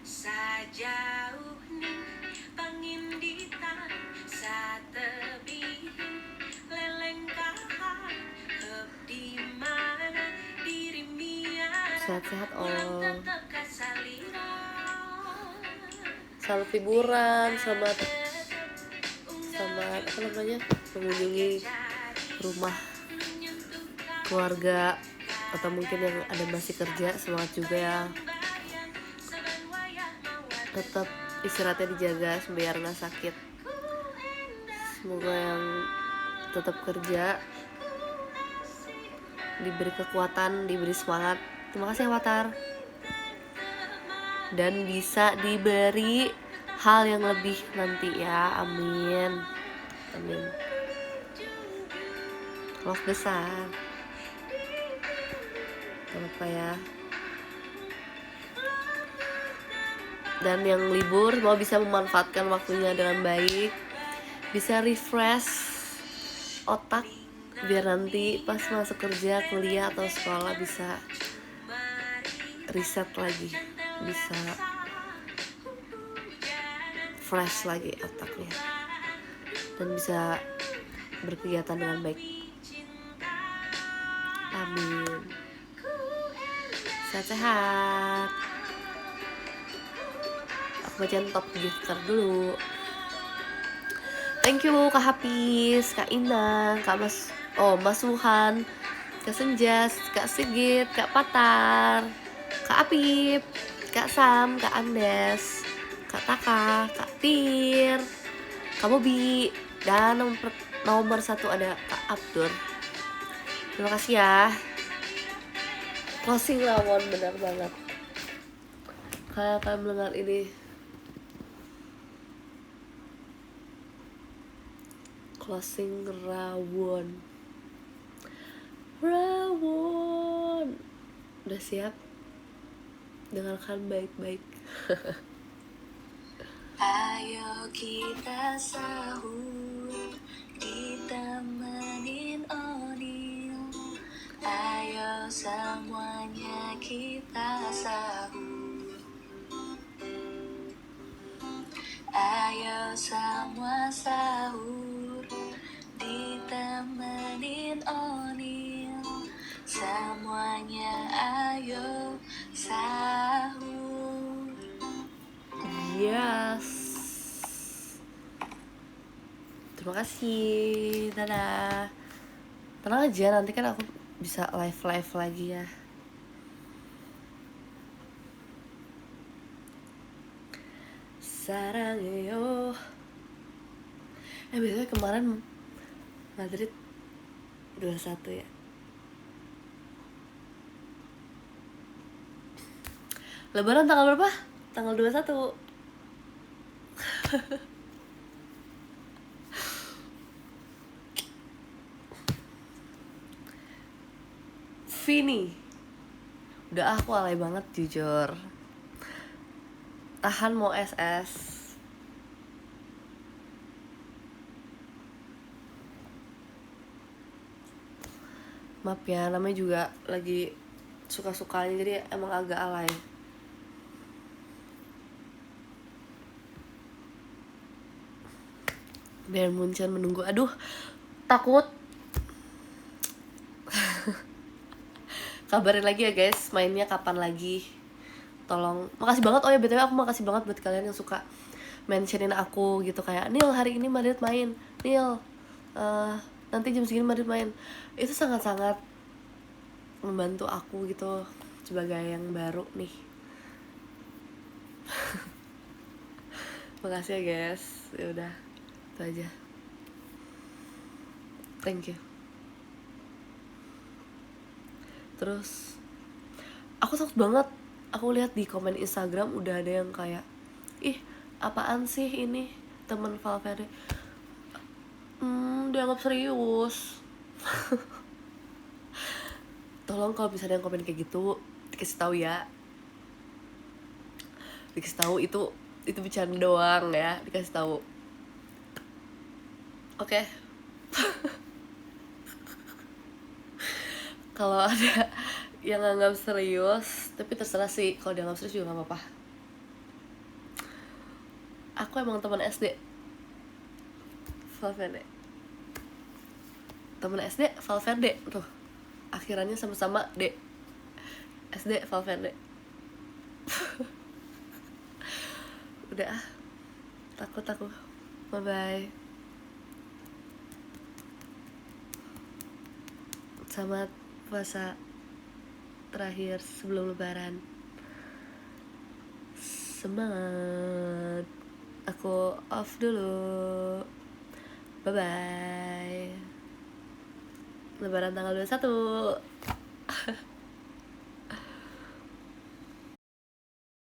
Sajauh ning panginditan satebihin lelengkahan heb di mana diri miara. Sehat-sehat selamat liburan, selamat apa namanya, mengunjungi rumah keluarga atau mungkin yang ada masih kerja. Semangat juga ya, tetap istirahatnya dijaga biar nggak sakit. Semoga yang tetap kerja diberi kekuatan, diberi semangat. Terima kasih Avatar. Dan bisa diberi hal yang lebih nanti ya. Amin. love besar. Gak apa ya. Dan yang libur mau bisa memanfaatkan waktunya dengan baik, bisa refresh otak biar nanti pas masuk kerja, kuliah atau sekolah bisa reset lagi, bisa fresh lagi otaknya dan bisa berkegiatan dengan baik. Amin. Sehat-sehat. Aku bacain top gifter dulu. Thank you Kak Hafiz, Kak Ina, Mas Suhan, Kak Senjas, Kak Sigit, Kak Patar, Kak Apip, Kak Sam, Kak Andes, Kak Taka, Kak Tir, Kak Bobi, dan nomor 1 ada Kak Abdur. Terima kasih ya. Closing Rawon benar banget. Kalian akan mendengar ini. Closing Rawon. Udah siap? Dengarkan baik-baik. Ayo kita sahur, ditemenin Onil. Ayo semuanya kita sahur. Ayo semua sahur, ditemenin Onil. Semuanya ayo sahur. Yes. Terima kasih. Dadah. Tenang aja, nanti kan aku bisa live lagi ya. Sarangyo. Biasanya kemarin Madrid 2-1 ya. Lebaran tanggal berapa? Tanggal 21. Vini. Udah aku alay banget jujur. Tahan mau SS. Maaf ya, namanya juga lagi suka-sukanya jadi emang agak alay. Bayern Munchen menunggu. Aduh, takut. Kabarin lagi ya guys, mainnya kapan lagi. Tolong. Makasih banget. Oh ya BTW aku makasih banget buat kalian yang suka mentionin aku gitu, kayak Nil hari ini Madrid main, Nil nanti jam segini Madrid main. Itu sangat-sangat membantu aku gitu sebagai yang baru nih. Makasih ya guys. Ya udah, itu aja. Thank you. Terus aku takut banget. Aku lihat di komen Instagram udah ada yang kayak, ih apaan sih ini temen Valverde, dianggap serius. Tolong kalau misalnya yang komen kayak gitu dikasih tahu ya, dikasih tahu itu bercanda doang ya, dikasih tahu. Oke. Kalau ada yang nganggap serius, tapi terserah sih, kalau dianggap serius juga nggak apa-apa. Aku emang teman SD Valverde, teman SD Valverde tuh, akhirannya sama-sama D. SD Valverde. Udah takut aku. Bye bye. Selamat puasa terakhir sebelum lebaran. Semangat. Aku off dulu. Bye bye. Lebaran tanggal 21.